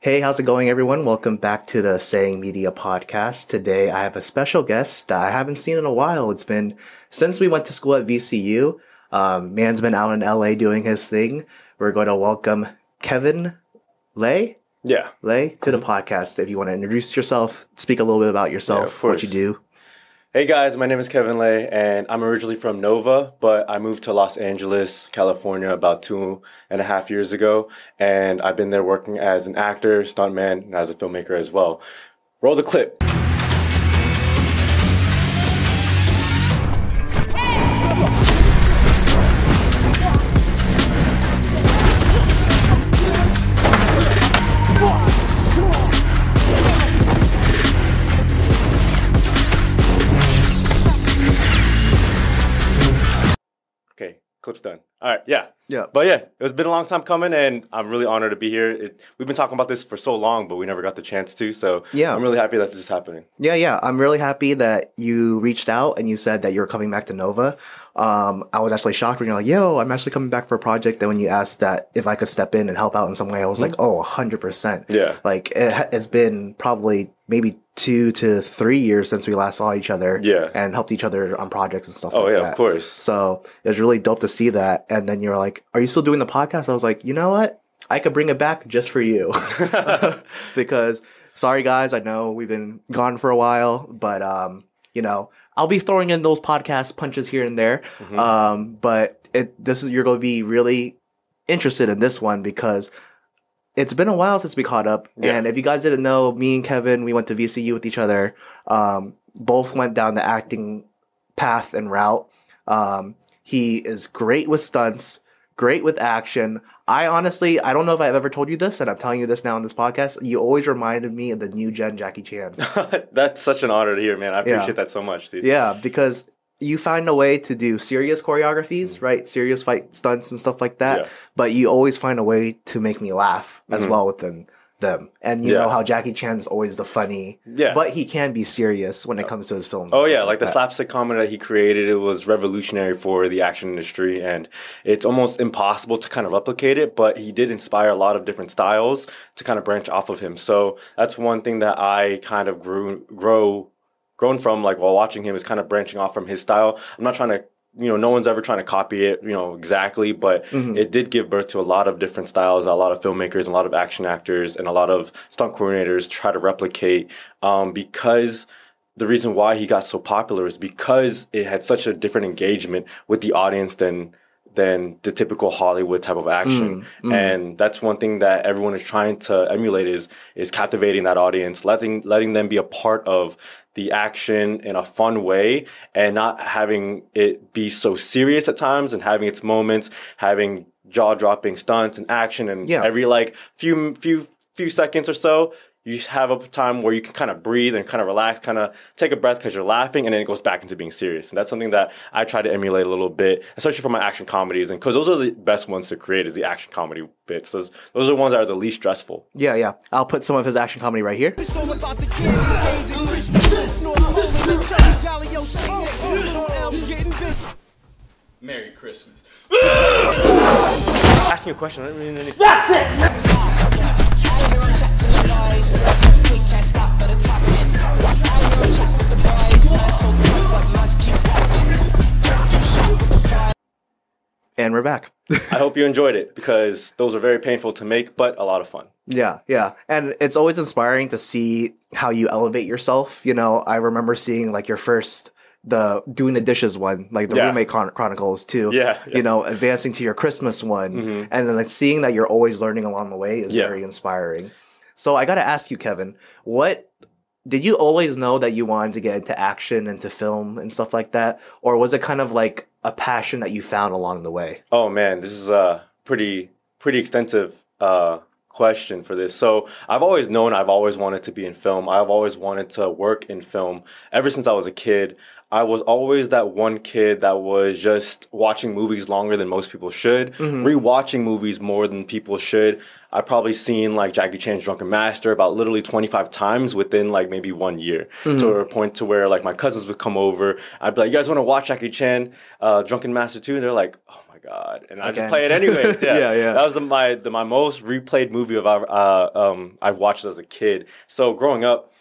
Hey, how's it going, everyone? Welcome back to the Seng Media podcast. Today, I have a special guest that I haven't seen in a while. It's been since we went to school at VCU. Man's been out in LA doing his thing. We're going to welcome Kevin Lay to the podcast. If you want to introduce yourself, speak a little bit about yourself, what you do. Hey guys, my name is Kevin Lay, and I'm originally from Nova, but I moved to Los Angeles, California about 2.5 years ago, and I've been there working as an actor, stuntman, and as a filmmaker as well. Roll the clip. Okay, clip's done. All right, yeah. But yeah, it's been a long time coming, and I'm really honored to be here. We've been talking about this for so long, but we never got the chance to, so I'm really happy that this is happening. Yeah. I'm really happy that you reached out and you said that you were coming back to Nova. I was actually shocked when you're like, yo, I'm actually coming back for a project. And when you asked that if I could step in and help out in some way, I was like, oh, 100%. Yeah. Like, it's been probably maybe 2 to 3 years since we last saw each other and helped each other on projects and stuff like that. Oh, yeah, of course. So it was really dope to see that. And then you were like, are you still doing the podcast? I was like, you know what? I could bring it back just for you. Because, sorry, guys, I know we've been gone for a while, but, I'll be throwing in those podcast punches here and there. But you're going to be really interested in this one because it's been a while since we caught up. Yeah. And if you guys didn't know, me and Kevin, we went to VCU with each other. Both went down the acting path and route. He is great with stunts, great with action. I don't know if I've ever told you this, and I'm telling you this now on this podcast. You always reminded me of the new gen Jackie Chan. That's such an honor to hear, man. I appreciate that so much, dude. Yeah, because you find a way to do serious choreographies, right? Serious fight stunts and stuff like that. Yeah. But you always find a way to make me laugh as well within them. And you know how Jackie Chan's always the funny, but he can be serious when it comes to his films. Oh yeah, like the slapstick comedy that he created, it was revolutionary for the action industry, and it's almost impossible to kind of replicate it, but he did inspire a lot of different styles to kind of branch off of him. So that's one thing that I kind of grown from, like, while watching him, is kind of branching off from his style. I'm not trying to, no one's ever trying to copy it, exactly, but it did give birth to a lot of different styles. A lot of filmmakers, and a lot of action actors, and a lot of stunt coordinators try to replicate, because the reason why he got so popular is because it had such a different engagement with the audience than the typical Hollywood type of action. And that's one thing that everyone is trying to emulate is captivating that audience, letting them be a part of the action in a fun way, and not having it be so serious at times, and having its moments, having jaw-dropping stunts and action, and every few seconds or so, you have a time where you can kind of breathe and kind of relax, kind of take a breath because you're laughing, and then it goes back into being serious. And that's something that I try to emulate a little bit, especially for my action comedies, and because those are the best ones to create, is the action comedy bits. Those are the ones that are the least stressful. Yeah. I'll put some of his action comedy right here. It's all about the Merry Christmas. Asking a question, I didn't mean anything. That's it! And we're back. I hope you enjoyed it, because those are very painful to make, but a lot of fun. Yeah. And it's always inspiring to see how you elevate yourself. I remember seeing like your first, doing the dishes one, like the Roommate Chronicles too. Yeah. Advancing to your Christmas one. And then like seeing that you're always learning along the way is very inspiring. So I got to ask you, Kevin, did you always know that you wanted to get into action, into film and stuff like that? Or was it kind of like a passion that you found along the way? Oh man, this is a pretty extensive question for this. So I've always known I've always wanted to be in film. I've always wanted to work in film ever since I was a kid. I was always that one kid that was just watching movies longer than most people should, rewatching movies more than people should. I've probably seen like Jackie Chan's Drunken Master about literally 25 times within like maybe 1 year. To a point to where like my cousins would come over. I'd be like, you guys want to watch Jackie Chan Drunken Master 2? And they're like, oh my God. And I just play it anyways. Yeah. That was my most replayed movie I've watched as a kid. So growing up,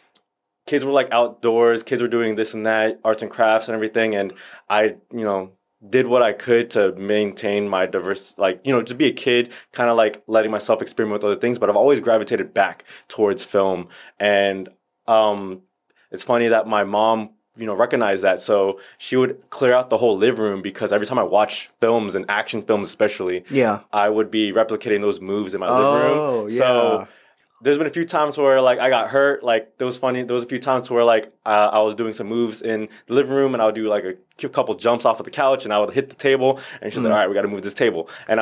kids were like outdoors, kids were doing this and that, arts and crafts and everything. And I, did what I could to maintain my diverse, just be a kid, kind of like letting myself experiment with other things. But I've always gravitated back towards film. And it's funny that my mom, recognized that. So she would clear out the whole living room because every time I watch films and action films especially, I would be replicating those moves in my living room. Yeah. So there's been a few times where like I got hurt. Like there was a few times where like I was doing some moves in the living room and I would do like a couple jumps off of the couch and I would hit the table and she's like, all right, we got to move this table. And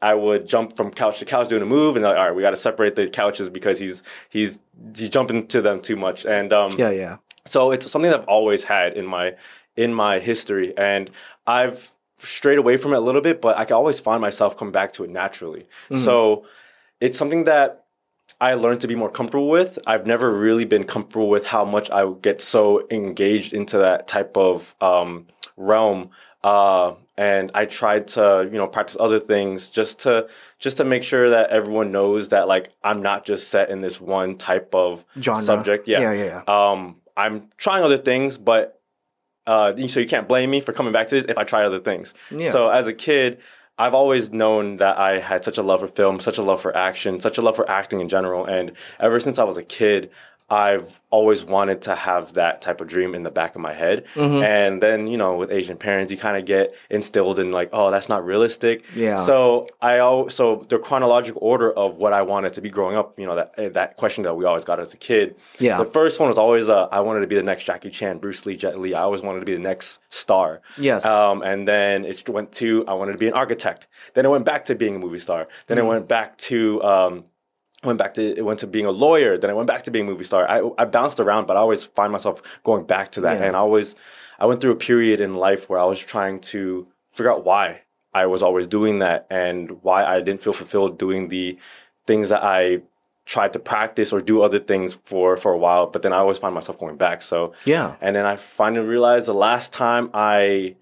I would jump from couch to couch doing a move and like, all right, we got to separate the couches because he's jumping to them too much. And so it's something that I've always had in my history, and I've strayed away from it a little bit, but I can always find myself coming back to it naturally. So it's something that I learned to be more comfortable with. I've never really been comfortable with how much I would get so engaged into that type of realm. And I tried to, practice other things just to make sure that everyone knows that like I'm not just set in this one type of genre subject. I'm trying other things, but so you can't blame me for coming back to this if I try other things. So as a kid, I've always known that I had such a love for film, such a love for action, such a love for acting in general. And ever since I was a kid, I've always wanted to have that type of dream in the back of my head. And then, with Asian parents, you kind of get instilled in like, oh, that's not realistic. So so the chronological order of what I wanted to be growing up, that question that we always got as a kid. The first one was always, I wanted to be the next Jackie Chan, Bruce Lee, Jet Li. I always wanted to be the next star. And then it went to, I wanted to be an architect. Then it went back to being a movie star. Then it went back to, it went to being a lawyer, then I went back to being a movie star. I bounced around, but I always find myself going back to that. And I went through a period in life where I was trying to figure out why I was always doing that and why I didn't feel fulfilled doing the things that I tried to practice or do other things for a while, but then I always find myself going back. And then I finally realized the last time I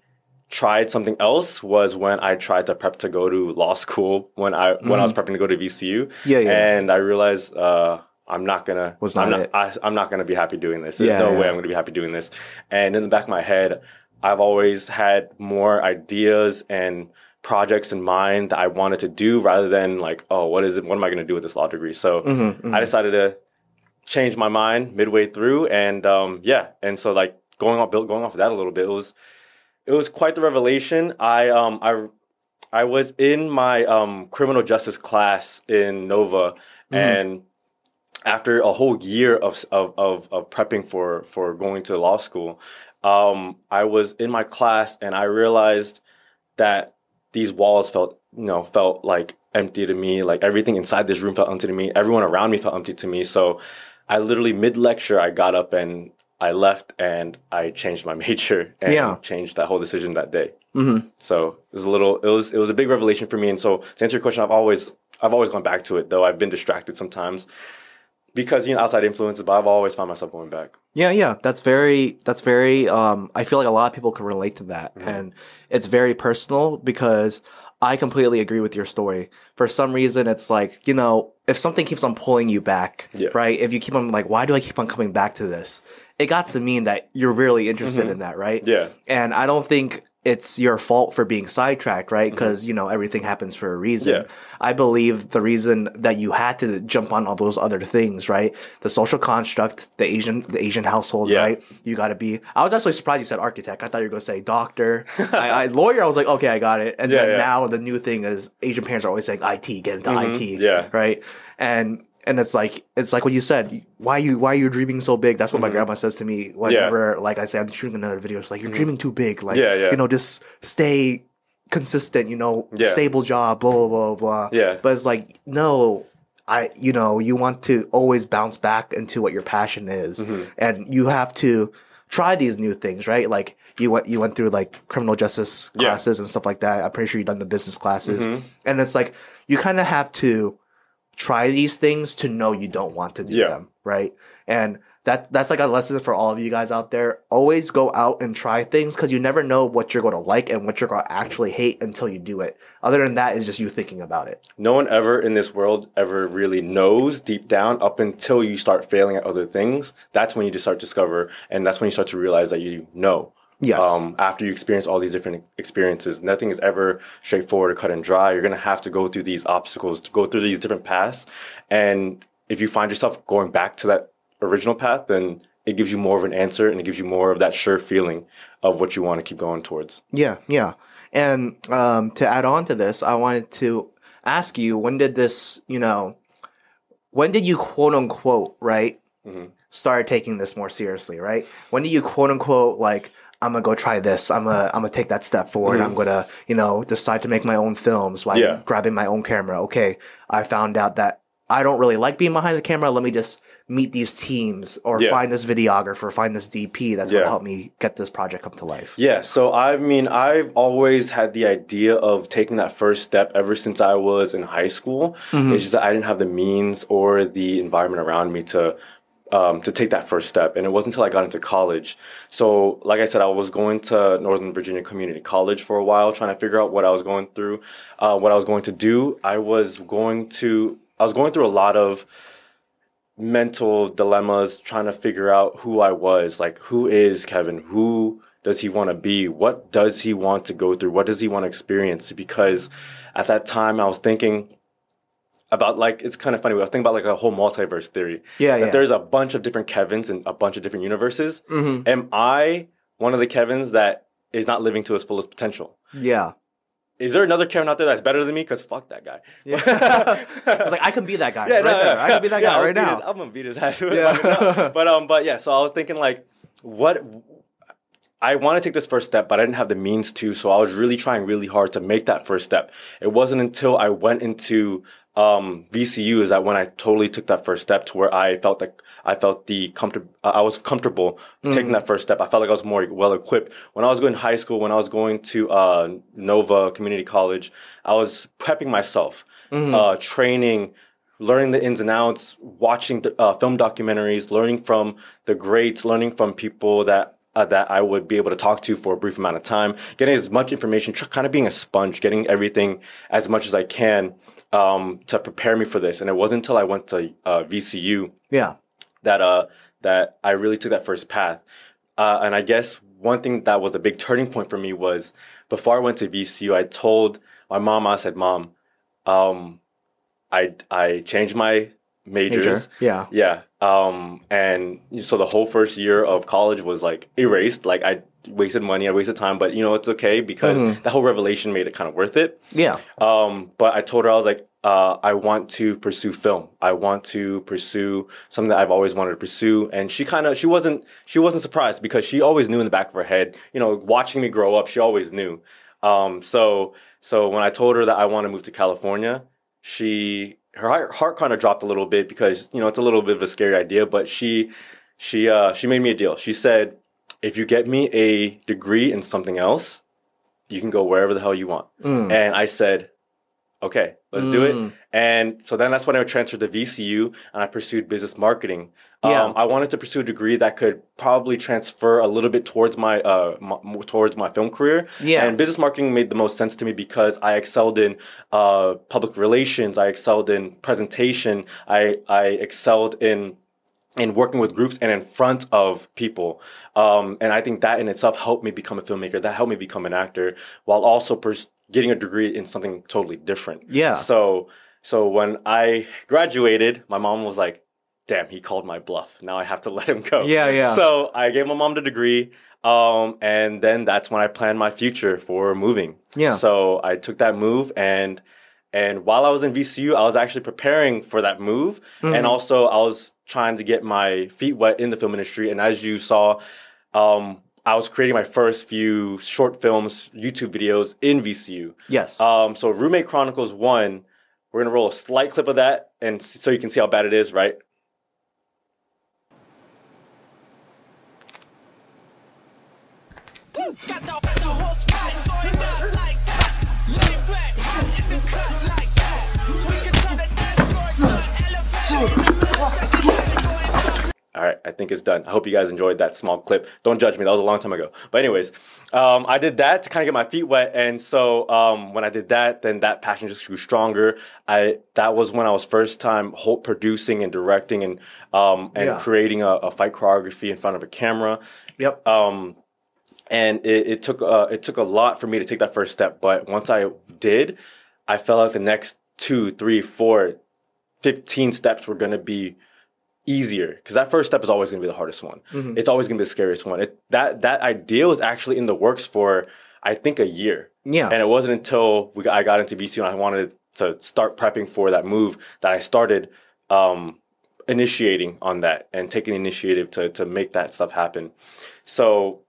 tried something else was when I tried to prep to go to law school when I was prepping to go to VCU. And I realized I'm not gonna be happy doing this. There's no way I'm gonna be happy doing this. And in the back of my head, I've always had more ideas and projects in mind that I wanted to do rather than like, oh, what am I gonna do with this law degree? So I decided to change my mind midway through, and and so like going off of that a little bit, it was quite the revelation. I was in my criminal justice class in Nova, and after a whole year of prepping for going to law school, I was in my class and I realized that these walls felt like empty to me. Like everything inside this room felt empty to me. Everyone around me felt empty to me. So I literally mid-lecture, I got up and I left and I changed my major and changed that whole decision that day. So it was a big revelation for me. And so to answer your question, I've always gone back to it, though I've been distracted sometimes because outside influences, but I've always found myself going back. That's very I feel like a lot of people can relate to that, and it's very personal because I completely agree with your story. For some reason, it's like, if something keeps on pulling you back, right? If you keep on like, why do I keep on coming back to this? It got to mean that you're really interested in that, right? And I don't think it's your fault for being sidetracked, right? Because, everything happens for a reason. I believe the reason that you had to jump on all those other things, right? The social construct, the Asian household, right? You got to be. I was actually surprised you said architect. I thought you were going to say doctor. Lawyer, I was like, okay, I got it. And then now the new thing is Asian parents are always saying IT, get into IT, right? And it's like what you said. Why are you dreaming so big? That's what my grandma says to me whenever, like I say, I'm shooting another video. It's like, you're dreaming too big. Like, just stay consistent. Stable job. Blah blah blah blah. But it's like, no, you want to always bounce back into what your passion is, and you have to try these new things, right? Like you went through like criminal justice classes and stuff like that. I'm pretty sure you've done the business classes. And it's like you kind of have to try these things to know you don't want to do them, right? And that's like a lesson for all of you guys out there. Always go out and try things because you never know what you're going to like and what you're going to actually hate until you do it. Other than that, is just you thinking about it. No one ever in this world ever really knows deep down up until you start failing at other things. That's when you just start to discover, and that's when you start to realize that you know. Yes. After you experience all these different experiences, nothing is ever straightforward or cut and dry. You're going to have to go through these obstacles, to go through these different paths. And if you find yourself going back to that original path, then it gives you more of an answer and it gives you more of that sure feeling of what you want to keep going towards. Yeah. And to add on to this, I wanted to ask you, when did you quote unquote, right, start taking this more seriously, right? When did you quote unquote, like, I'm going to go try this. I'm gonna take that step forward. I'm going to, decide to make my own films by grabbing my own camera. Okay, I found out that I don't really like being behind the camera. Let me just meet these teams or find this videographer, find this DP that's going to help me get this project come to life. Yeah, so I mean, I've always had the idea of taking that first step ever since I was in high school. It's just that I didn't have the means or the environment around me to take that first step. And it wasn't until I got into college. So like I said, I was going to Northern Virginia Community College for a while, trying to figure out what I was going through, what I was going to do. I was going through a lot of mental dilemmas, trying to figure out who I was. Like, who is Kevin? Who does he want to be? What does he want to go through? What does he want to experience? Because at that time I was thinking about, like, it's kind of funny. I was thinking about like a whole multiverse theory. That there's a bunch of different Kevins in a bunch of different universes. Am I one of the Kevins that is not living to his fullest potential? Yeah. Is there another Kevin out there that's better than me? Because fuck that guy. Yeah. I was like, I can be that guy there. I can be that guy right now. I'm going to beat his ass. But yeah, so I was thinking, like, I want to take this first step, but I didn't have the means to. So I was really trying really hard to make that first step. It wasn't until I went into VCU is that when I totally took that first step to where I felt like I was comfortable taking that first step. I felt like I was more well equipped. When I was going to high school, when I was going to Nova Community College, I was prepping myself, training, learning the ins and outs, watching film documentaries, learning from the greats, learning from people that I would be able to talk to for a brief amount of time, getting as much information, kind of being a sponge, getting everything as much as I can to prepare me for this. And it wasn't until I went to VCU that I really took that first path. And I guess one thing that was a big turning point for me was before I went to VCU, I told my mom, I said, Mom, I changed my majors. Yeah. And so the whole first year of college was like erased. Like, I wasted money, I wasted time, but it's okay because that whole revelation made it kind of worth it. Yeah. But I told her, I was like, I want to pursue film. I want to pursue something that I've always wanted to pursue. And she wasn't surprised because she always knew in the back of her head, watching me grow up, she always knew. So when I told her that I want to move to California, her heart kind of dropped a little bit because, it's a little bit of a scary idea, but she made me a deal. She said, if you get me a degree in something else, you can go wherever the hell you want. And I said, okay, let's do it. And so then that's when I transferred to VCU and I pursued business marketing. I wanted to pursue a degree that could probably transfer a little bit towards my film career. And business marketing made the most sense to me because I excelled in public relations. I excelled in presentation. I excelled in working with groups and in front of people. And I think that in itself helped me become a filmmaker. That helped me become an actor while also getting a degree in something totally different. Yeah. So when I graduated, my mom was like, damn, he called my bluff. Now I have to let him go. Yeah. So I gave my mom the degree. And then that's when I planned my future for moving. Yeah. So I took that move and while I was in VCU, I was actually preparing for that move. And also I was trying to get my feet wet in the film industry. And as you saw, I was creating my first few short films, YouTube videos in VCU. Yes. So Roommate Chronicles 1, we're going to roll a slight clip of that and so you can see how bad it is, right? All right, I think it's done. I hope you guys enjoyed that small clip. Don't judge me. That was a long time ago. But anyways, I did that to kind of get my feet wet. And so when I did that, then that passion just grew stronger. That was when I was first time producing and directing and creating a fight choreography in front of a camera. Yep. And it took a lot for me to take that first step. But once I did, I felt like the next 2, 3, 4, 15 steps were going to be easier, because that first step is always going to be the hardest one. Mm-hmm. It's always going to be the scariest one. That idea was actually in the works for, I think, a year. Yeah. And it wasn't until I got into VCU and I wanted to start prepping for that move that I started initiating on that and taking initiative to make that stuff happen. So,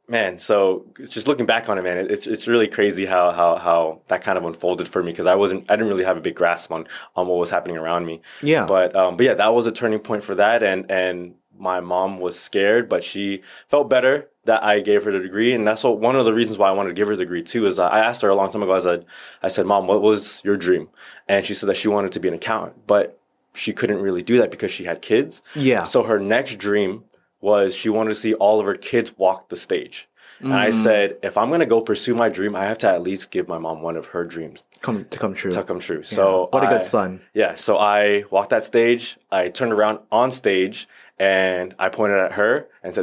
man, just looking back on it, man, it's really crazy how that kind of unfolded for me, because I didn't really have a big grasp on what was happening around me. Yeah. But yeah, that was a turning point for that, and my mom was scared, but she felt better that I gave her the degree, and that's one of the reasons why I wanted to give her the degree too. Is I asked her a long time ago. I said, Mom, what was your dream? And she said that she wanted to be an accountant, but she couldn't really do that because she had kids. Yeah. So her next dream was she wanted to see all of her kids walk the stage. And I said, if I'm going to go pursue my dream, I have to at least give my mom one of her dreams to come true. Yeah. So what a good son. Yeah. So I walked that stage. I turned around on stage and I pointed at her and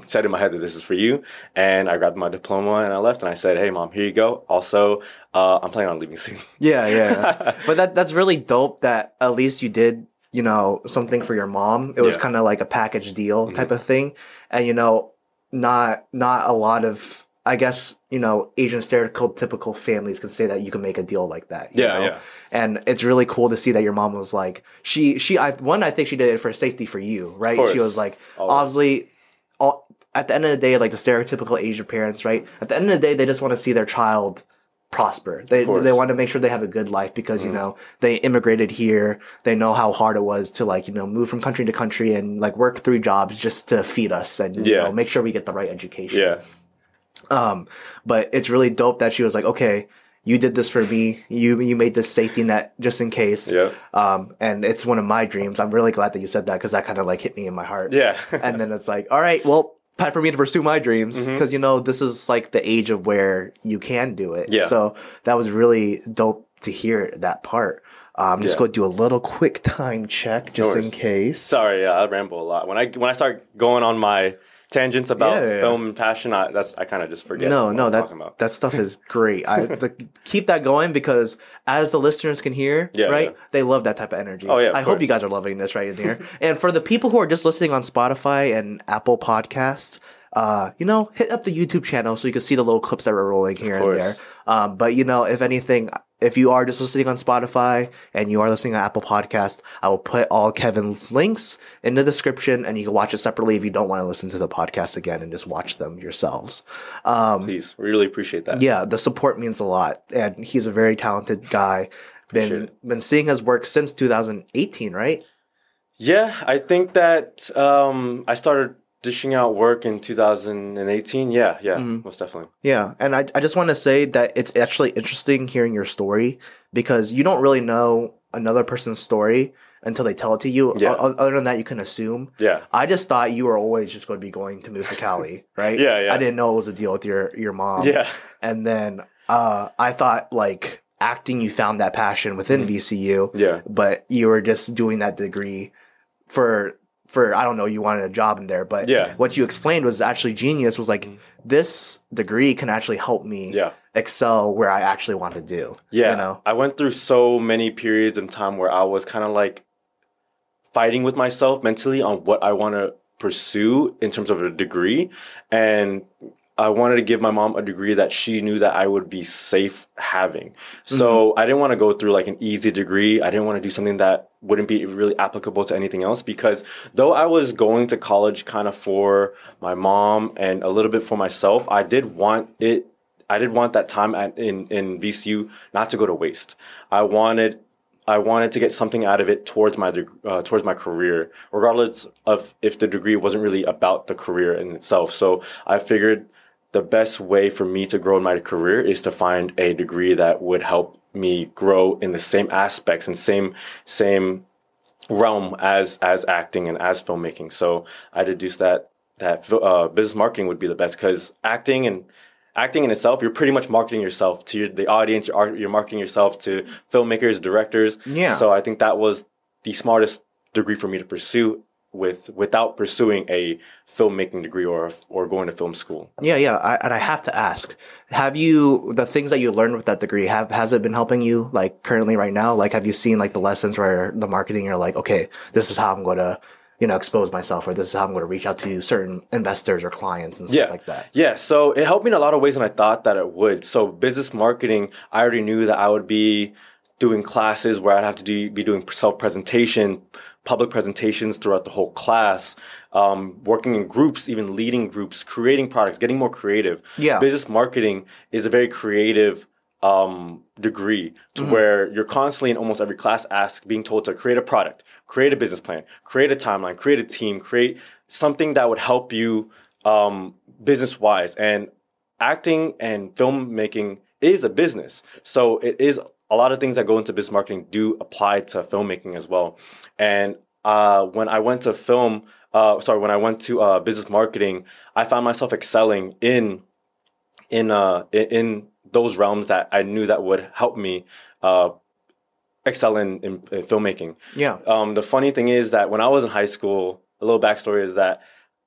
said in my head that this is for you. And I grabbed my diploma and I left and I said, hey, Mom, here you go. Also, I'm planning on leaving soon. Yeah. But that's really dope that at least you did, something for your mom. It was kind of like a package deal type of thing. And, not a lot of, I guess, Asian stereotypical families can say that you can make a deal like that. You know? Yeah. And it's really cool to see that your mom was like, I think she did it for safety for you, right? She was like, obviously, at the end of the day, like the stereotypical Asian parents, right? At the end of the day, they just want to see their child prosper. They want to make sure they have a good life because, they immigrated here. They know how hard it was to move from country to country and work 3 jobs just to feed us and, make sure we get the right education. Yeah. But it's really dope that she was like, okay, you did this for me. You made this safety net just in case. Yeah. And it's one of my dreams. I'm really glad that you said that because that kind of hit me in my heart. Yeah. And then it's like, all right, well, time for me to pursue my dreams because, this is the age of where you can do it. Yeah. So that was really dope to hear that part. I'm just going to do a little quick time check just in case. Sorry, I ramble a lot. When I start going on my tangents about film and passion, I kind of just forget. That stuff is great. Keep that going because as the listeners can hear, they love that type of energy. Oh, yeah, I hope you guys are loving this right in here. And for the people who are just listening on Spotify and Apple Podcasts, hit up the YouTube channel so you can see the little clips that we're rolling here and there. But if anything, if you are just listening on Spotify and you are listening on Apple Podcast, I will put all Kevin's links in the description and you can watch it separately if you don't want to listen to the podcast again and just watch them yourselves. Please, we really appreciate that. Yeah, the support means a lot. And he's a very talented guy. Been seeing his work since 2018, right? Yeah, I think that I started dishing out work in 2018. Yeah, most definitely. Yeah, and I just want to say that it's actually interesting hearing your story because you don't really know another person's story until they tell it to you. Yeah. Other than that, you can assume. Yeah. I just thought you were always just going to be going to move to Cali, right? Yeah. I didn't know it was a deal with your mom. Yeah. And then I thought acting, you found that passion within VCU. Yeah. But you were just doing that degree for I don't know, you wanted a job in there, but what you explained was actually genius, was this degree can actually help me excel where I actually want to do. Yeah. I went through so many periods in time where I was kind of fighting with myself mentally on what I want to pursue in terms of a degree. And I wanted to give my mom a degree that she knew that I would be safe having. So I didn't want to go through an easy degree. I didn't want to do something that wouldn't be really applicable to anything else, because though I was going to college kind of for my mom and a little bit for myself, I did want that time in VCU not to go to waste. I wanted to get something out of it towards my career, regardless of if the degree wasn't really about the career in itself. So I figured the best way for me to grow in my career is to find a degree that would help me grow in the same aspects and same realm as acting and as filmmaking. So I deduced that business marketing would be the best, because acting in itself, you're pretty much marketing yourself to the audience. You're marketing yourself to filmmakers, directors. Yeah. So I think that was the smartest degree for me to pursue without pursuing a filmmaking degree or going to film school. Yeah. And I have to ask, have you, the things that you learned with that degree, has it been helping you like currently right now? Like, have you seen like the lessons where the marketing, you're like, okay, this is how I'm going to, expose myself, or this is how I'm going to reach out to certain investors or clients and stuff like that? Yeah. So it helped me in a lot of ways, and I thought that it would. So business marketing, I already knew that I would be doing classes where I'd have to be doing self-presentation, public presentations throughout the whole class, working in groups, even leading groups, creating products, getting more creative. Yeah. Business marketing is a very creative degree to where you're constantly in almost every class being told to create a product, create a business plan, create a timeline, create a team, create something that would help you business-wise. And acting and filmmaking is a business. So it is a lot of things that go into business marketing do apply to filmmaking as well. And when I went to business marketing, I found myself excelling in those realms that I knew that would help me excel in filmmaking. Yeah. The funny thing is that when I was in high school, a little backstory is that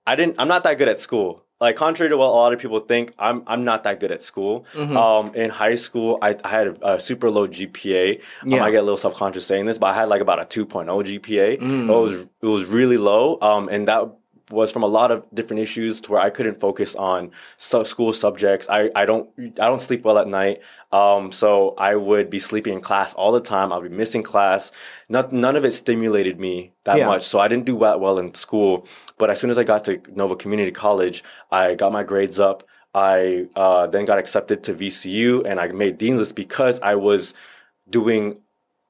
I'm not that good at school. Like, contrary to what a lot of people think, I'm not that good at school. In high school, I had a super low GPA. I get a little self-conscious saying this, but I had like about a 2.0 GPA. It was really low, and that was from a lot of different issues to where I couldn't focus on school subjects. I don't sleep well at night, so I would be sleeping in class all the time. I'll be missing class. None of it stimulated me that much, so I didn't do that well in school. But as soon as I got to Nova Community College, I got my grades up. I then got accepted to VCU, and I made Dean's List because I was doing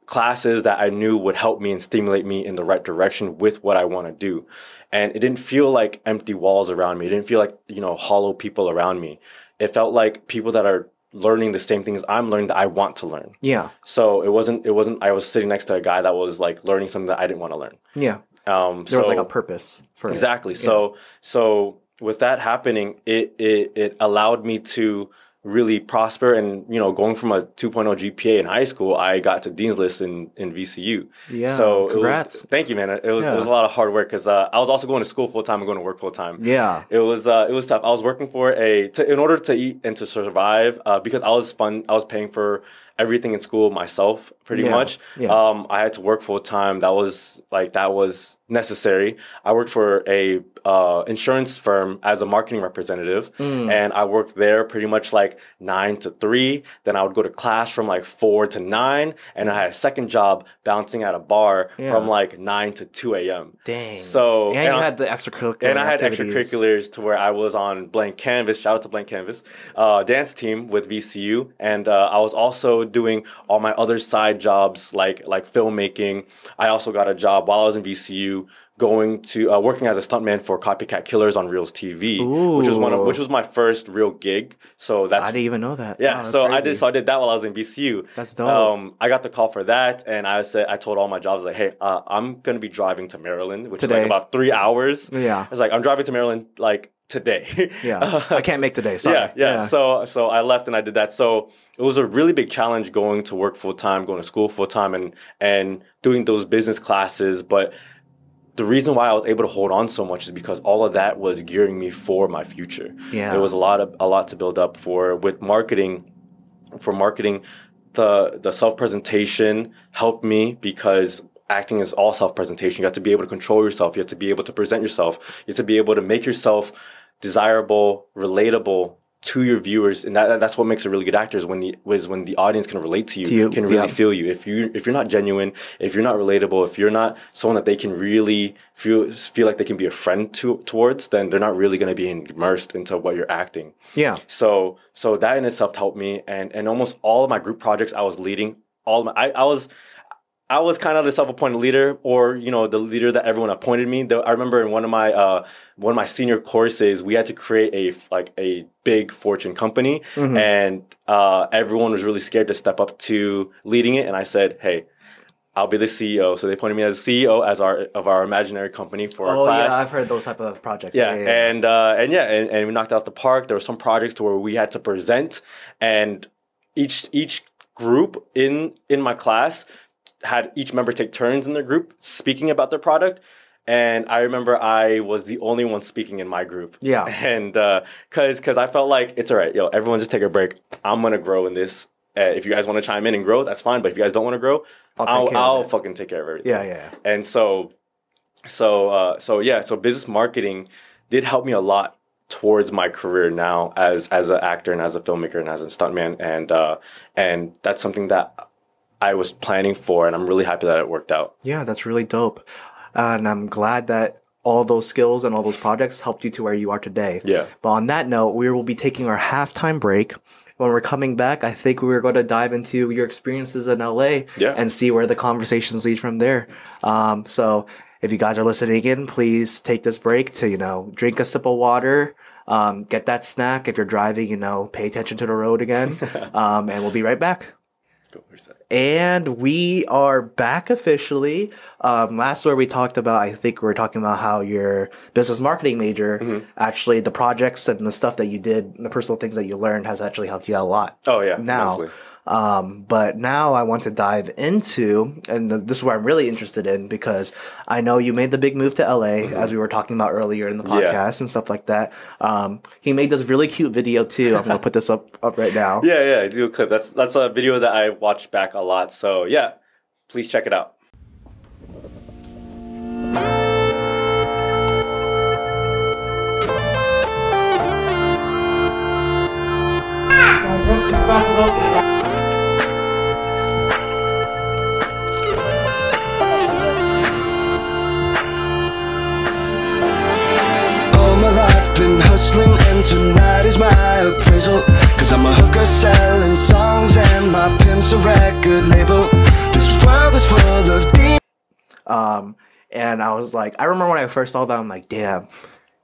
classes that I knew would help me and stimulate me in the right direction with what I want to do. And it didn't feel like empty walls around me. It didn't feel like, hollow people around me. It felt like people that are learning the same things I'm learning that I want to learn. Yeah. So it wasn't I was sitting next to a guy that was like learning something that I didn't want to learn. Yeah. There was like a purpose for exactly. it. Exactly. So with that happening, it allowed me to really prosper. And, going from a 2.0 GPA in high school, I got to Dean's List in VCU. Yeah. So congrats. Thank you, man. It was a lot of hard work, because I was also going to school full time and going to work full time. Yeah. It was tough. I was working for in order to eat and to survive, because I was paying for everything in school myself, pretty much. Yeah. I had to work full time. That was necessary. I worked for a insurance firm as a marketing representative, and I worked there pretty much like 9 to 3. Then I would go to class from like 4 to 9, and I had a second job bouncing at a bar from like 9 to 2 a.m. Dang. So you had the extracurricular and I had activities. extracurriculars to where I was on Blank Canvas. Shout out to Blank Canvas, dance team with VCU, and I was also doing all my other side jobs like filmmaking. I also got a job while I was in VCU going to working as a stuntman for Copycat Killers on Reels TV, which was my first real gig. So I didn't even know that. Yeah, wow, so crazy. I did that while I was in VCU. That's dope. I got the call for that, and I told all my jobs like, hey, I'm gonna be driving to Maryland, which is like about 3 hours. Yeah, I was like, I'm driving to Maryland like today. Yeah, I can't make today. Sorry. Yeah. So I left and I did that. So it was a really big challenge going to work full time, going to school full time, and doing those business classes, but the reason why I was able to hold on so much is because all of that was gearing me for my future. Yeah. There was a lot to build up with marketing. For marketing, the self-presentation helped me, because acting is all self-presentation. You have to be able to control yourself. You have to be able to present yourself. You have to be able to make yourself desirable, relatable to your viewers, and that's what makes a really good actor is when the audience can relate to you, can really feel you. If you're not genuine, if you're not relatable, if you're not someone that they can really feel like they can be a friend towards, then they're not really going to be immersed into what you're acting. Yeah. So that in itself helped me, and almost all of my group projects I was leading. I was kind of the self-appointed leader, or the leader that everyone appointed me. I remember in one of my senior courses, we had to create a big Fortune company, and everyone was really scared to step up to leading it. And I said, "Hey, I'll be the CEO. So they appointed me as CEO of our imaginary company for our class. Oh yeah, I've heard those type of projects. Yeah, and we knocked out the park. There were some projects to where we had to present, and each group in my class had each member take turns in their group speaking about their product. And I remember I was the only one speaking in my group. Yeah. And because I felt like it's all right, everyone just take a break. I'm gonna grow in this. If you guys want to chime in and grow, that's fine. But if you guys don't want to grow, I'll fucking take care of everything. Yeah. And so business marketing did help me a lot towards my career now as an actor and as a filmmaker and as a stuntman. And that's something that I was planning for, and I'm really happy that it worked out. Yeah, that's really dope. And I'm glad that all those skills and all those projects helped you to where you are today. Yeah. But on that note, we will be taking our halftime break. When we're coming back, I think we're going to dive into your experiences in LA and see where the conversations lead from there. So if you guys are listening in, please take this break to, drink a sip of water, get that snack. If you're driving, pay attention to the road again. And we'll be right back. And we are back officially. Last where we talked about, I think we were talking about how your business marketing major, actually the projects and the stuff that you did, and the personal things that you learned has actually helped you out a lot. Oh yeah, now. Mostly. But now I want to dive into, and this is where I'm really interested in, because I know you made the big move to LA, as we were talking about earlier in the podcast and stuff like that. He made this really cute video too. I'm going to put this up right now. Yeah, I do a clip. That's a video that I watched back a lot. So yeah, please check it out. Been hustling and tonight is my appraisal, cause I'm a hooker selling songs and my pimp's a record label. This world is full of and I was like, I remember when I first saw that, I'm like, damn,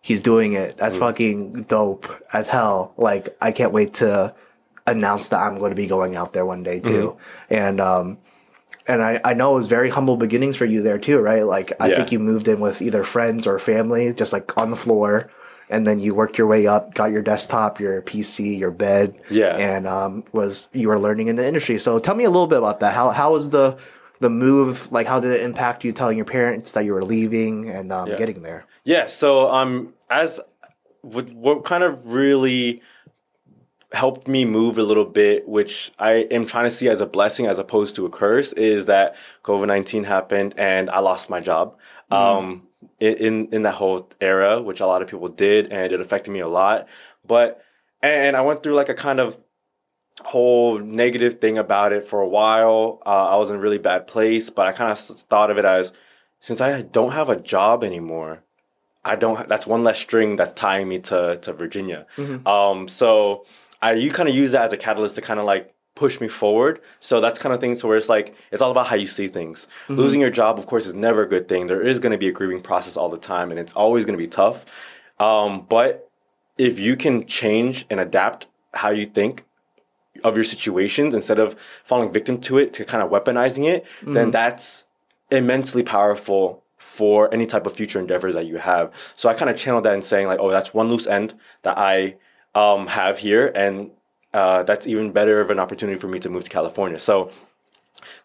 he's doing it. That's fucking dope as hell. Like, I can't wait to announce that I'm going to be going out there one day too. And I know it was very humble beginnings for you there too, right? Like, I think you moved in with either friends or family, just like on the floor. And then you worked your way up, got your desktop, your PC, your bed, and you were learning in the industry. So tell me a little bit about that. How was the move? Like, how did it impact you telling your parents that you were leaving and getting there? Yeah. So what kind of really helped me move a little bit, which I am trying to see as a blessing as opposed to a curse, is that COVID-19 happened and I lost my job. In that whole era, which a lot of people did, and it affected me a lot. And I went through like a kind of whole negative thing about it for a while. I was in a really bad place, but I kind of thought of it as, since I don't have a job anymore, that's one less string that's tying me to Virginia. So you kind of use that as a catalyst to kind of like push me forward. So that's kind of things where it's like, it's all about how you see things. Losing your job, of course, is never a good thing. There is going to be a grieving process all the time, and it's always going to be tough. But if you can change and adapt how you think of your situations instead of falling victim to it, to kind of weaponizing it, then that's immensely powerful for any type of future endeavors that you have. So I kind of channeled that in saying like, oh, that's one loose end that I have here, and that's even better of an opportunity for me to move to California. So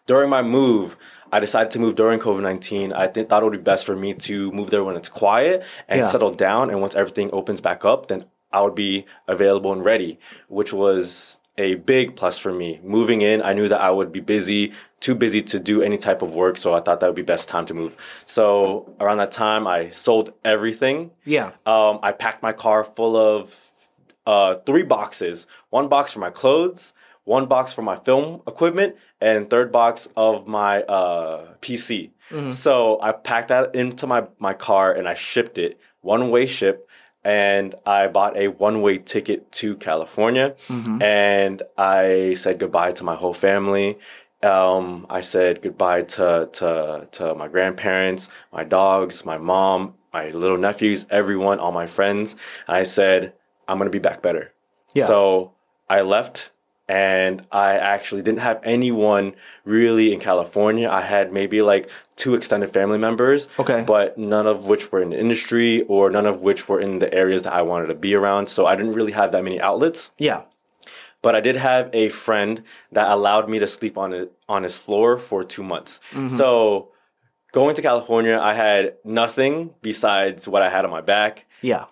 during my move, I decided to move during COVID-19. I thought it would be best for me to move there when it's quiet and settle down. And once everything opens back up, then I would be available and ready, which was a big plus for me. Moving in, I knew that I would be too busy to do any type of work. So I thought that would be best time to move. So around that time, I sold everything. Yeah. I packed my car full of 3 boxes. 1 box for my clothes, 1 box for my film equipment, and 3rd box of my PC. So I packed that into my car and I shipped it, one-way ship, and I bought a one-way ticket to California. And I said goodbye to my whole family. I said goodbye to my grandparents, my dogs, my mom, my little nephews, everyone, all my friends. I said, I'm going to be back better. Yeah. So I left and I actually didn't have anyone really in California. I had maybe like 2 extended family members, Okay. but none of which were in the industry or none of which were in the areas that I wanted to be around. So I didn't really have that many outlets. Yeah. But I did have a friend that allowed me to sleep on his floor for 2 months. So going to California, I had nothing besides what I had on my back. Yeah.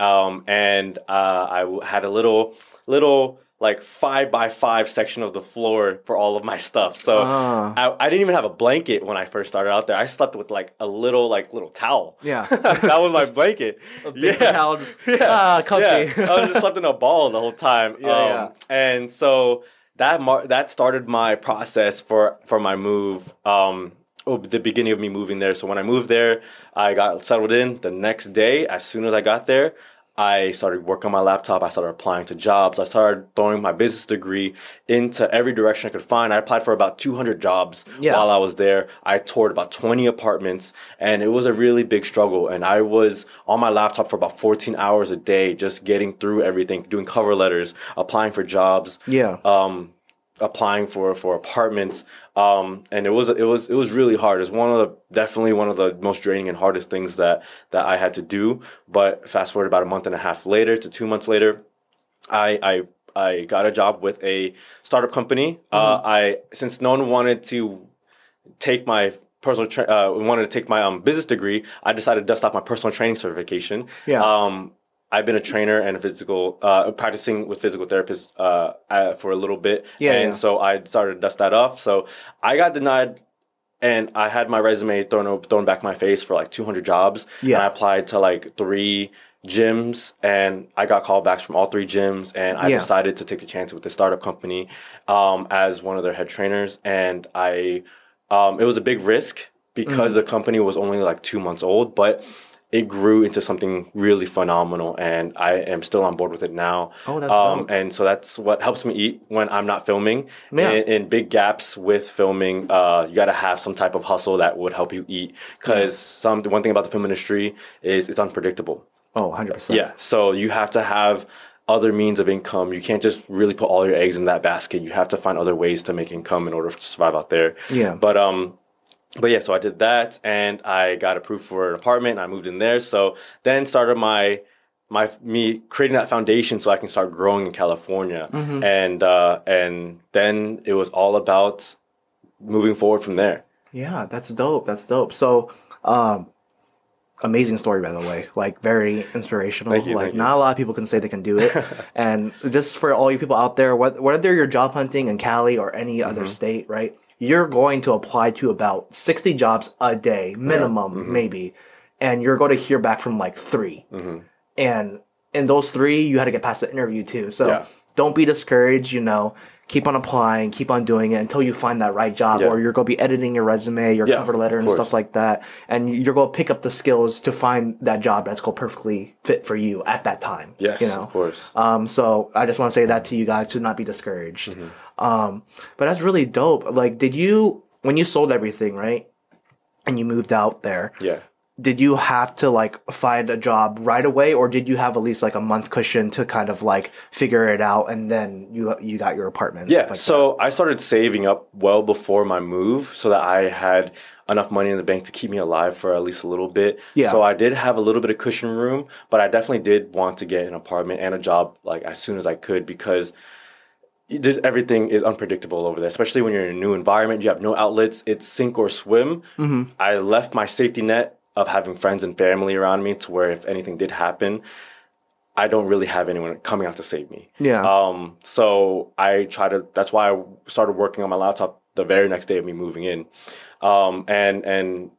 And had a little like 5x5 section of the floor for all of my stuff. So I didn't even have a blanket when I first started out there. I slept with like a little towel. Yeah. That was my blanket. Towel just, comfy. Yeah. I just slept in a ball the whole time. Yeah. And so that started my process for my move. The beginning of me moving there. So when I moved there, I got settled in. The next day, as soon as I got there, I started working on my laptop. I started applying to jobs. I started throwing my business degree into every direction I could find. I applied for about 200 jobs while I was there. I toured about 20 apartments, and it was a really big struggle. And I was on my laptop for about 14 hours a day, just getting through everything, doing cover letters, applying for jobs. Yeah. Applying for apartments, and it was really hard. It was definitely one of the most draining and hardest things that I had to do. But fast forward about a month and a half later to 2 months later, I got a job with a startup company. Since no one wanted to take my business degree, I decided to dust off my personal training certification. Yeah. I've been a trainer and practicing with physical therapists for a little bit. So I started to dust that off. So I got denied, and I had my resume thrown back in my face for like 200 jobs. Yeah. And I applied to like 3 gyms, and I got callbacks from all 3 gyms, and I decided to take the chance with the startup company as one of their head trainers. And it was a big risk because the company was only like 2 months old, but it grew into something really phenomenal, and I am still on board with it now. Oh, that's dope. And so that's what helps me eat when I'm not filming. Yeah. In big gaps with filming, you got to have some type of hustle that would help you eat, because one thing about the film industry is it's unpredictable. Oh, 100%. Yeah, so you have to have other means of income. You can't just really put all your eggs in that basket. You have to find other ways to make income in order to survive out there. Yeah. But yeah, so I did that, and I got approved for an apartment, and I moved in there. So then started me creating that foundation so I can start growing in California. And then it was all about moving forward from there. Yeah, that's dope. That's dope. So, amazing story, by the way. Like, very inspirational. Thank you. Not a lot of people can say they can do it. And just for all you people out there, whether you're job hunting in Cali or any other state, right? You're going to apply to about 60 jobs a day, minimum, maybe. And you're going to hear back from like 3. And in those 3, you had to get past the interview too. So don't be discouraged, keep on applying, keep on doing it until you find that right job, or you're going to be editing your resume, your cover letter and stuff like that. And you're going to pick up the skills to find that job that's going to perfectly fit for you at that time. Yes, of course. So I just want to say that to you guys, to not be discouraged. But that's really dope. Like, when you sold everything, right? And you moved out there. Yeah. Did you have to like find a job right away, or did you have at least like a month cushion to kind of like figure it out, and then you got your apartment? Yeah, so I started saving up well before my move so that I had enough money in the bank to keep me alive for at least a little bit. Yeah. So I did have a little bit of cushion room, but I definitely did want to get an apartment and a job like as soon as I could, because everything is unpredictable over there, especially when you're in a new environment. You have no outlets. It's sink or swim. I left my safety net of having friends and family around me to where if anything did happen, I don't really have anyone coming out to save me. Yeah. So that's why I started working on my laptop the very next day of me moving in. And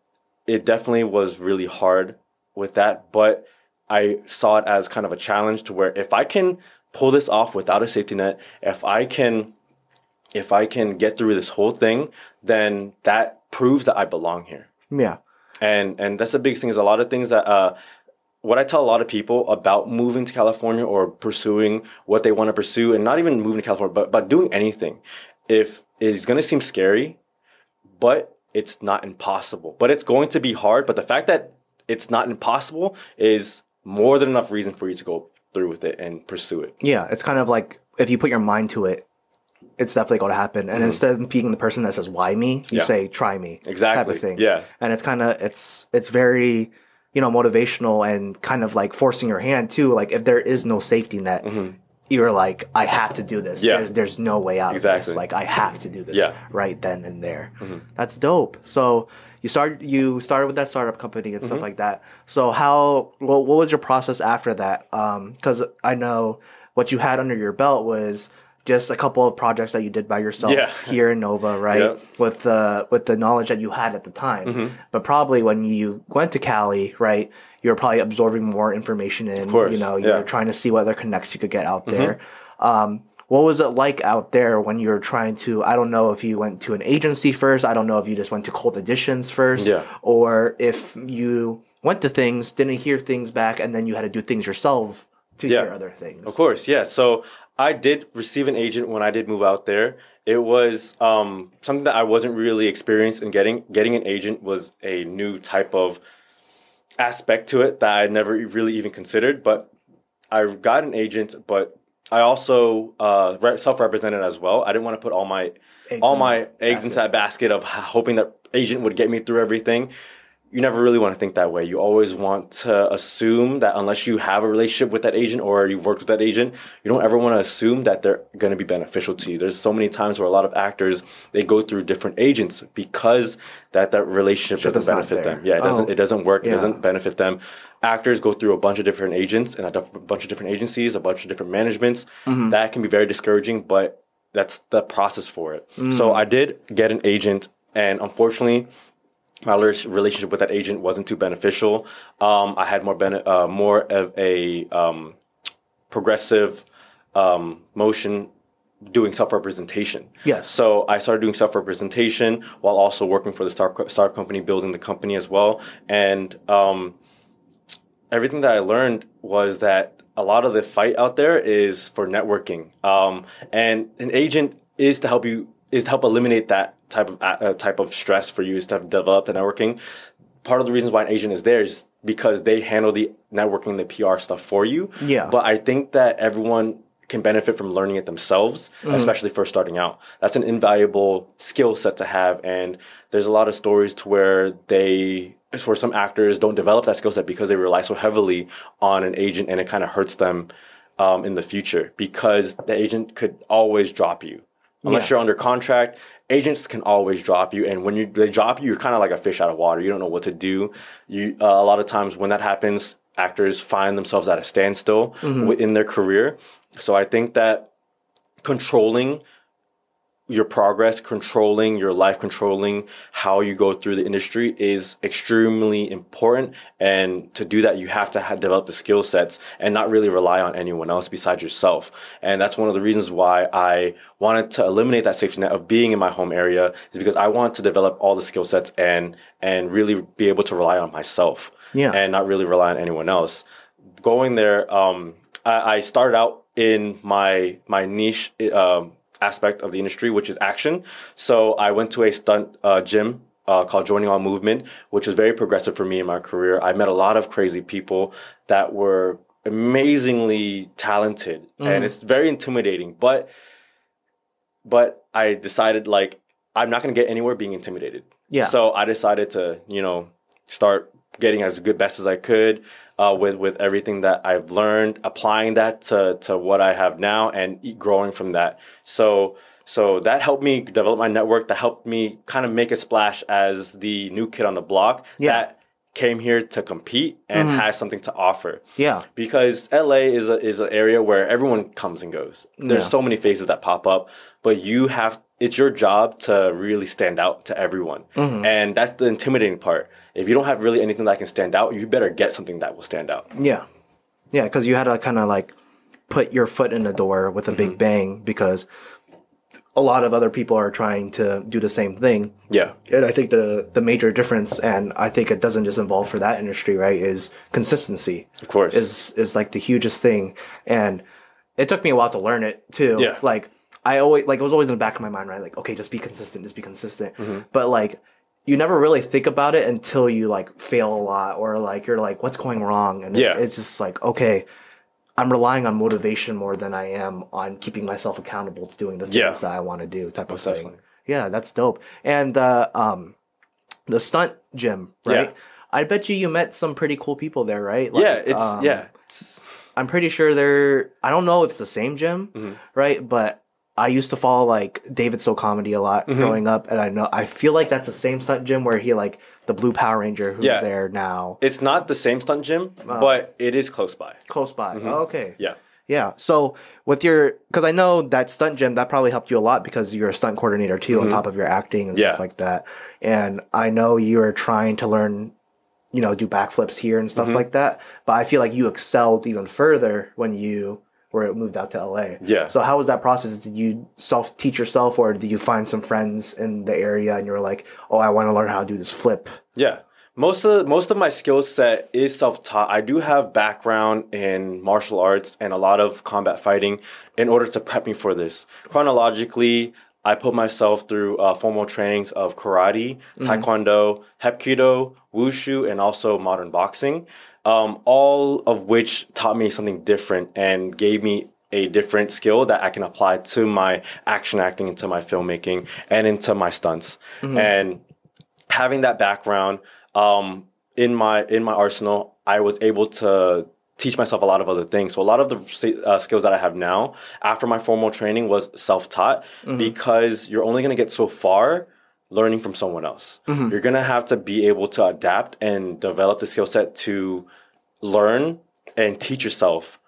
it definitely was really hard with that, but I saw it as kind of a challenge to where if I can pull this off without a safety net, if I can get through this whole thing, then that proves that I belong here. Yeah. And that's the biggest thing, is a lot of things that what I tell a lot of people about moving to California or pursuing what they want to pursue, and not even moving to California, but doing anything, if it's going to seem scary, but it's not impossible. But it's going to be hard. But the fact that it's not impossible is more than enough reason for you to go through with it and pursue it. Yeah, it's kind of like if you put your mind to it, it's definitely going to happen. And instead of being the person that says, why me, you say, try me. Exactly. Type of thing. Yeah. And it's kind of, it's very, you know, motivational and kind of like forcing your hand too. Like if there is no safety net, you're like, I have to do this. Yeah. There's no way out of this. Like I have to do this right then and there. That's dope. So you started with that startup company and stuff like that. So what was your process after that? Because I know what you had under your belt was just a couple of projects that you did by yourself here in Nova, right? With the knowledge that you had at the time. But probably when you went to Cali, right, you were probably absorbing more information in. Of course, you know, you were trying to see what other connects you could get out there. What was it like out there when you were trying to, I don't know if you went to an agency first, I don't know if you just went to Cold Editions first, or if you went to things, didn't hear things back, and then you had to do things yourself to hear other things. Of course, yeah. So I did receive an agent when I did move out there. It was something that I wasn't really experienced in getting. Getting an agent was a new type of aspect to it that I never really even considered. But I got an agent, but I also self-represented as well. I didn't want to put all my eggs into that basket of hoping that agent would get me through everything. You never really want to think that way. You always want to assume that unless you have a relationship with that agent or you've worked with that agent, you don't ever want to assume that they're going to be beneficial to you. There's so many times where a lot of actors, they go through different agents because that relationship doesn't benefit them. Yeah, it doesn't work. It doesn't benefit them. Actors go through a bunch of different agents and a bunch of different agencies, a bunch of different managements. That can be very discouraging, but that's the process for it. So I did get an agent, and unfortunately, my relationship with that agent wasn't too beneficial. I had more of a progressive motion doing self-representation. Yes. So I started doing self-representation while also working for the startup company, building the company as well. And everything that I learned was that a lot of the fight out there is for networking. And an agent is to help eliminate that type of stress for you, is to develop the networking. Part of the reasons why an agent is there is because they handle the networking, the PR stuff for you. Yeah. But I think that everyone can benefit from learning it themselves, especially first starting out. That's an invaluable skill set to have, and there's a lot of stories to where some actors don't develop that skill set because they rely so heavily on an agent, and it kind of hurts them in the future because the agent could always drop you. Unless you're under contract, agents can always drop you. And when they drop you, you're kind of like a fish out of water. You don't know what to do. A lot of times when that happens, actors find themselves at a standstill in their career. So I think that controlling your progress, controlling your life, controlling how you go through the industry is extremely important. And to do that, you have to develop the skill sets and not really rely on anyone else besides yourself. And that's one of the reasons why I wanted to eliminate that safety net of being in my home area, is because I want to develop all the skill sets and really be able to rely on myself and not really rely on anyone else. Going there, I started out in my niche aspect of the industry, which is action. So I went to a stunt gym called Joining All Movement, which was very progressive for me in my career. I met a lot of crazy people that were amazingly talented, and it's very intimidating. But I decided, like, I'm not going to get anywhere being intimidated. Yeah. So I decided to, start getting as best as I could with everything that I've learned, applying that to what I have now, and growing from that. So that helped me develop my network. That helped me kind of make a splash as the new kid on the block that came here to compete and has something to offer. Yeah. Because LA is an area where everyone comes and goes. There's so many faces that pop up, but it's your job to really stand out to everyone. And that's the intimidating part. If you don't have really anything that can stand out, you better get something that will stand out. Yeah. Yeah, because you had to kind of like put your foot in the door with a big bang, because a lot of other people are trying to do the same thing. Yeah. And I think the major difference, and I think it doesn't just involve for that industry, right, is consistency. Of course. Is like the hugest thing. And it took me a while to learn it too. Yeah. Like, it was always in the back of my mind, right? Like, okay, just be consistent. But like, you never really think about it until you like fail a lot, or like you're like, what's going wrong? And it's just like, okay, I'm relying on motivation more than I am on keeping myself accountable to doing the things that I want to do, type of thing. Definitely. Yeah, that's dope. And the stunt gym, right? Yeah. I bet you met some pretty cool people there, right? It's I'm pretty sure I don't know if it's the same gym, right? But I used to follow like David So Comedy a lot growing up, and I feel like that's the same stunt gym where he like the Blue Power Ranger who's there now. It's not the same stunt gym, but it is close by. Close by. Oh, okay. Yeah. Yeah. So because I know that stunt gym, that probably helped you a lot because you're a stunt coordinator too, on top of your acting and stuff like that. And I know you were trying to learn, do backflips here and stuff like that. But I feel like you excelled even further when you were moved out to LA. Yeah. So how was that process? Did you self-teach yourself, or did you find some friends in the area and you were like, oh, I want to learn how to do this flip? Yeah. Most of my skill set is self-taught. I do have background in martial arts and a lot of combat fighting in order to prep me for this. Chronologically, I put myself through formal trainings of karate, taekwondo, hapkido, wushu, and also modern boxing, all of which taught me something different and gave me a different skill that I can apply to my action acting, into my filmmaking, and into my stunts. And having that background in my arsenal, I was able to teach myself a lot of other things. So a lot of the skills that I have now after my formal training was self-taught, because you're only going to get so far learning from someone else. You're going to have to be able to adapt and develop the skill set to learn and teach yourself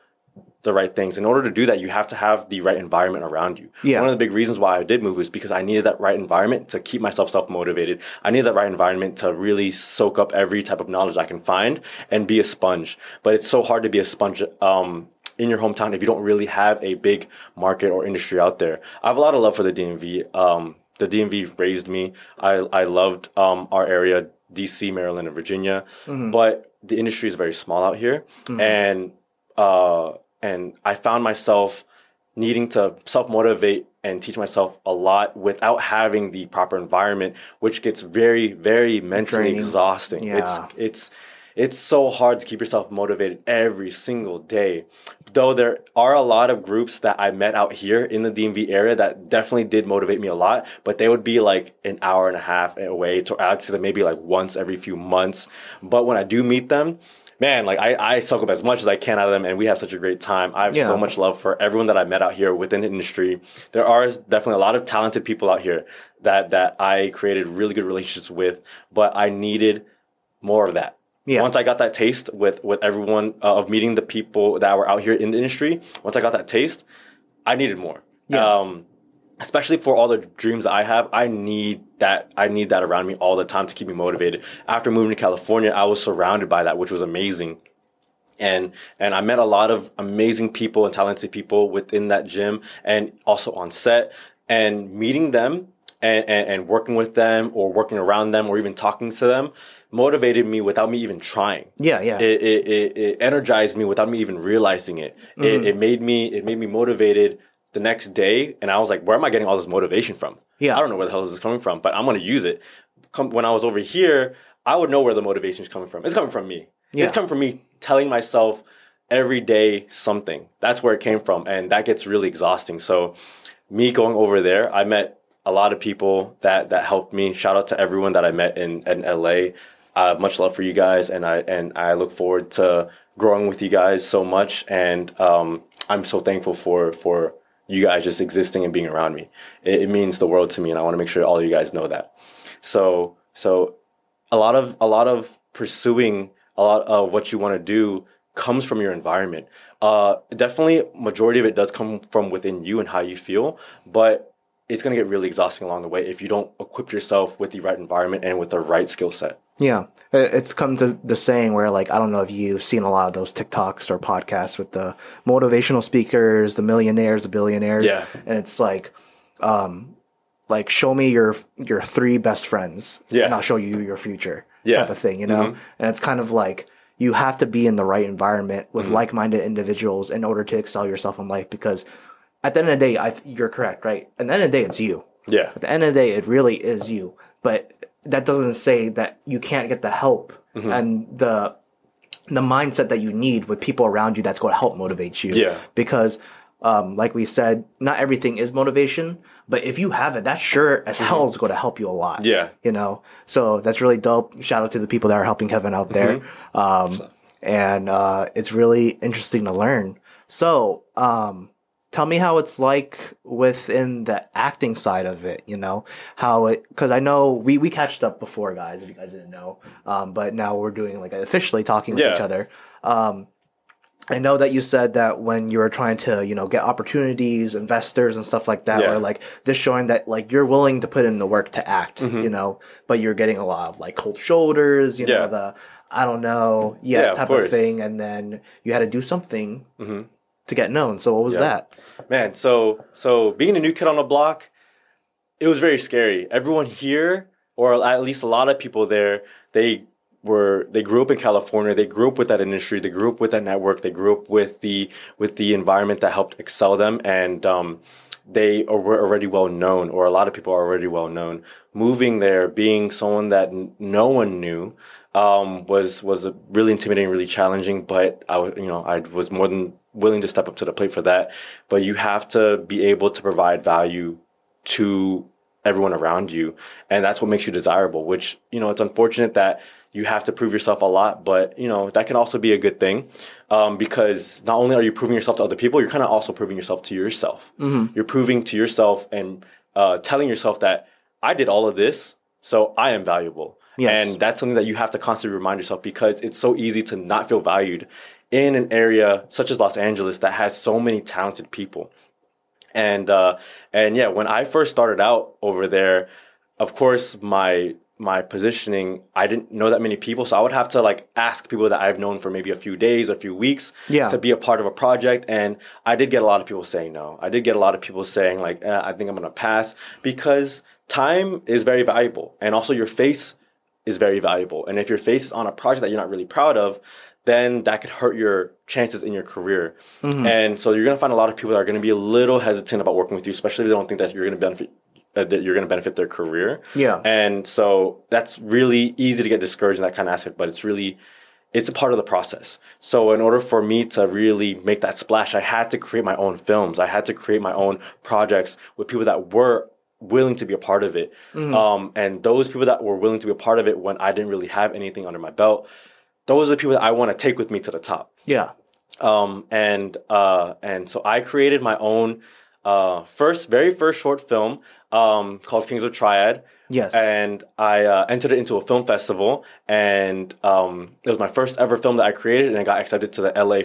the right things. In order to do that, you have to have the right environment around you. Yeah. One of the big reasons why I did move is because I needed that right environment to keep myself self-motivated. I needed that right environment to really soak up every type of knowledge I can find and be a sponge. But it's so hard to be a sponge in your hometown if you don't really have a big market or industry out there. I have a lot of love for the DMV. The DMV raised me. I loved our area, DC, Maryland, and Virginia. But the industry is very small out here. And I found myself needing to self-motivate and teach myself a lot without having the proper environment, which gets very, very mentally exhausting. Yeah. It's so hard to keep yourself motivated every single day. Though there are a lot of groups that I met out here in the DMV area that definitely did motivate me a lot, but they would be like an hour and a half away. I'd see them maybe like once every few months. But when I do meet them, man, like I soak up as much as I can out of them, and we have such a great time. I have so much love for everyone that I met out here within the industry. There are definitely a lot of talented people out here that I created really good relationships with, but I needed more of that. Yeah. Once I got that taste with everyone of meeting the people that were out here in the industry, once I got that taste, I needed more. Yeah. Especially for all the dreams that I have, I need that around me all the time to keep me motivated. After moving to California, I was surrounded by that, which was amazing. And I met a lot of amazing people and talented people within that gym and also on set. And meeting them and working with them or working around them or even talking to them motivated me without me even trying. Yeah. It energized me without me even realizing it. It made me motivated the next day, and I was like, where am I getting all this motivation from? Yeah. I don't know where the hell this is coming from, but I'm going to use it. When I was over here, I would know where the motivation is coming from. It's coming from me. Yeah. It's coming from me telling myself every day something. That's where it came from, and that gets really exhausting. So me going over there, I met a lot of people that helped me. Shout out to everyone that I met in LA. Much love for you guys, and I look forward to growing with you guys so much, and I'm so thankful for you guys just existing and being around me. It means the world to me, and I want to make sure all of you guys know that. So a lot of pursuing a lot of what you want to do comes from your environment. Definitely, majority of it does come from within you and how you feel, but it's going to get really exhausting along the way if you don't equip yourself with the right environment and with the right skill set. Yeah. It's come to the saying where, like, I don't know if you've seen a lot of those TikToks or podcasts with the motivational speakers, the millionaires, the billionaires. Yeah. And it's like show me your 3 best friends, and I'll show you your future, type of thing, you know? And it's kind of like you have to be in the right environment with like-minded individuals in order to excel yourself in life, because at the end of the day, you're correct, right? At the end of the day, it's you. Yeah. At the end of the day, it really is you. But that doesn't say that you can't get the help and the the mindset that you need with people around you that's going to help motivate you. Yeah. Because, like we said, not everything is motivation, but if you have it, that sure as hell is going to help you a lot. Yeah. You know? So that's really dope. Shout out to the people that are helping Kevin out there. And it's really interesting to learn. So, tell me how it's like within the acting side of it, you know, because I know we catched up before, guys, if you guys didn't know, but now we're doing like officially talking with each other. I know that you said that when you were trying to, you know, get opportunities, investors and stuff like that, or like just showing that like you're willing to put in the work to act, you know, but you're getting a lot of like cold shoulders, you know, the I don't know type of thing. And then you had to do something to get known. So what was that? Man, so being a new kid on the block, it was very scary. Everyone here, or at least a lot of people there, they grew up in California. They grew up with that industry. They grew up with that network. They grew up with the environment that helped excel them, and they were already well known, or a lot of people are already well known. Moving there, being someone that no one knew, was really intimidating, really challenging. But I was more than willing to step up to the plate for that. But you have to be able to provide value to everyone around you, and that's what makes you desirable. Which, you know, it's unfortunate that you have to prove yourself a lot, but, you know, that can also be a good thing, because not only are you proving yourself to other people, you're kind of also proving yourself to yourself. You're proving to yourself and telling yourself that I did all of this, so I am valuable. And that's something that you have to constantly remind yourself, because it's so easy to not feel valued in an area such as Los Angeles that has so many talented people. And yeah, when I first started out over there, of course, my positioning, I didn't know that many people, so I would have to like ask people that I've known for maybe a few days, a few weeks, to be a part of a project. And I did get a lot of people saying no. I did get a lot of people saying like, I think I'm gonna pass, because time is very valuable, and also your face is very valuable. And if your face is on a project that you're not really proud of, then that could hurt your chances in your career. And so you're gonna find a lot of people that are gonna be a little hesitant about working with you, especially if they don't think that you're gonna benefit their career. And so that's really easy to get discouraged in that kind of aspect, but it's a part of the process. So in order for me to really make that splash, I had to create my own films. I had to create my own projects with people that were willing to be a part of it. And those people that were willing to be a part of it when I didn't really have anything under my belt, those are the people that I want to take with me to the top. And so I created my own very first short film called Kings of Triad. And I entered it into a film festival, and it was my first ever film that I created, and I got accepted to the LA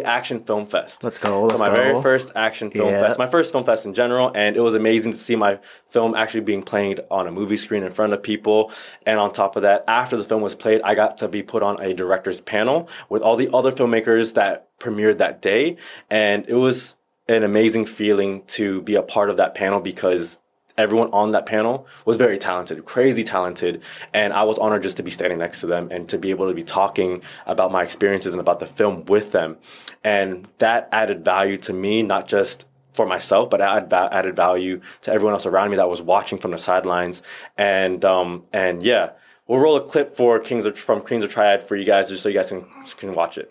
Action Film Fest. Let's go. My very first action film fest, my first film fest in general, and it was amazing to see my film actually being played on a movie screen in front of people. And on top of that, after the film was played, I got to be put on a director's panel with all the other filmmakers that premiered that day. And it was an amazing feeling to be a part of that panel, because everyone on that panel was very talented, crazy talented, and I was honored just to be standing next to them and to be able to be talking about my experiences and about the film with them. And that added value to me, not just for myself, but added value to everyone else around me that was watching from the sidelines. And yeah, we'll roll a clip for Kings of Triad for you guys, just so you guys can watch it.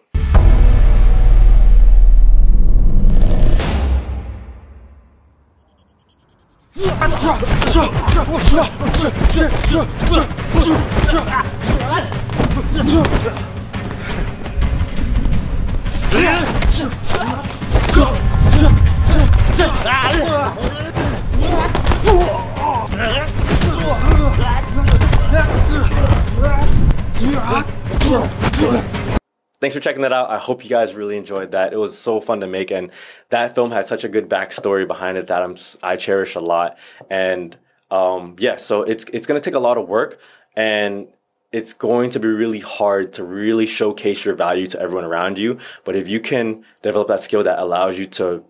Thanks for checking that out. I hope you guys really enjoyed that. It was so fun to make, and that film had such a good backstory behind it that I cherish a lot. And yeah, so it's going to take a lot of work, and it's going to be really hard to really showcase your value to everyone around you. But if you can develop that skill that allows you to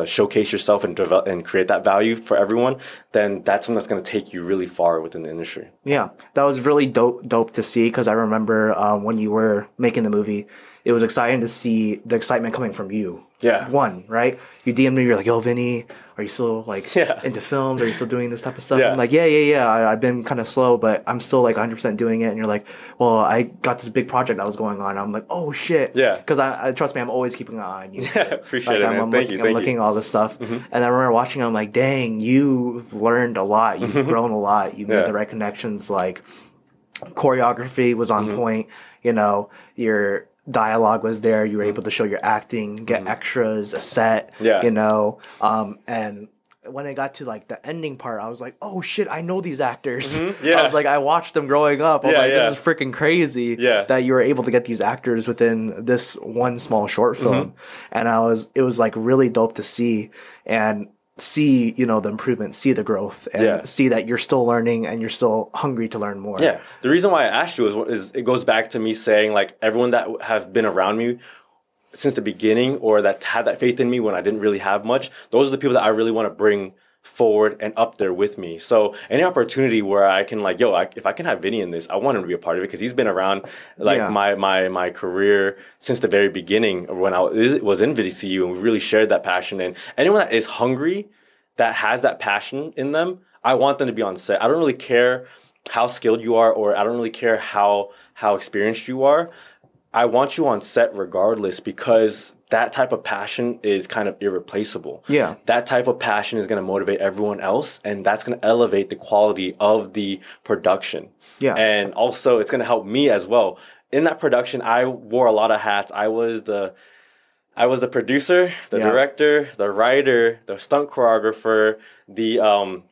showcase yourself and develop and create that value for everyone, then that's something that's going to take you really far within the industry. Yeah, that was really dope to see, because I remember when you were making the movie, it was exciting to see the excitement coming from you. Yeah. one, right? You DM me, you're like, yo, Vinny, are you still like Yeah. into films? Are you still doing this type of stuff? Yeah. I'm like, yeah. I've been kind of slow, but I'm still like 100% doing it. And you're like, well, I got this big project that was going on. I'm like, oh shit. Yeah. Because I trust me, I'm always keeping an eye on you. Yeah, appreciate it, man. I'm Thank looking, you. I'm looking at all this stuff. And I remember watching it, I'm like, dang, you've learned a lot. You've grown a lot. You've made the right connections. Like, choreography was on point. You know, your dialogue was there. You were able to show your acting, get extras, a set. Yeah. You know, and when I got to like the ending part, I was like, oh shit, I know these actors. Yeah. I was like, I watched them growing up. I'm Yeah, like, yeah. this is freaking crazy Yeah. that you were able to get these actors within this one small short film. And it was like really dope to see and see, you know, the improvement, see the growth, and see that you're still learning and you're still hungry to learn more. Yeah. The reason why I asked you is it goes back to me saying, like, everyone that have been around me since the beginning, or that had that faith in me when I didn't really have much, those are the people that I really want to bring forward and up there with me. So any opportunity where I can, like, if I can have Vinny in this, I want him to be a part of it, because he's been around like my career since the very beginning of when I was in VDCU, and we really shared that passion. And anyone that is hungry, that has that passion in them, I want them to be on set. I don't really care how skilled you are, or I don't really care how experienced you are. I want you on set regardless, because that type of passion is kind of irreplaceable. Yeah. That type of passion is going to motivate everyone else, and that's going to elevate the quality of the production. Yeah. And also, it's going to help me as well. In that production, I wore a lot of hats. I was the producer, the director, the writer, the stunt choreographer, the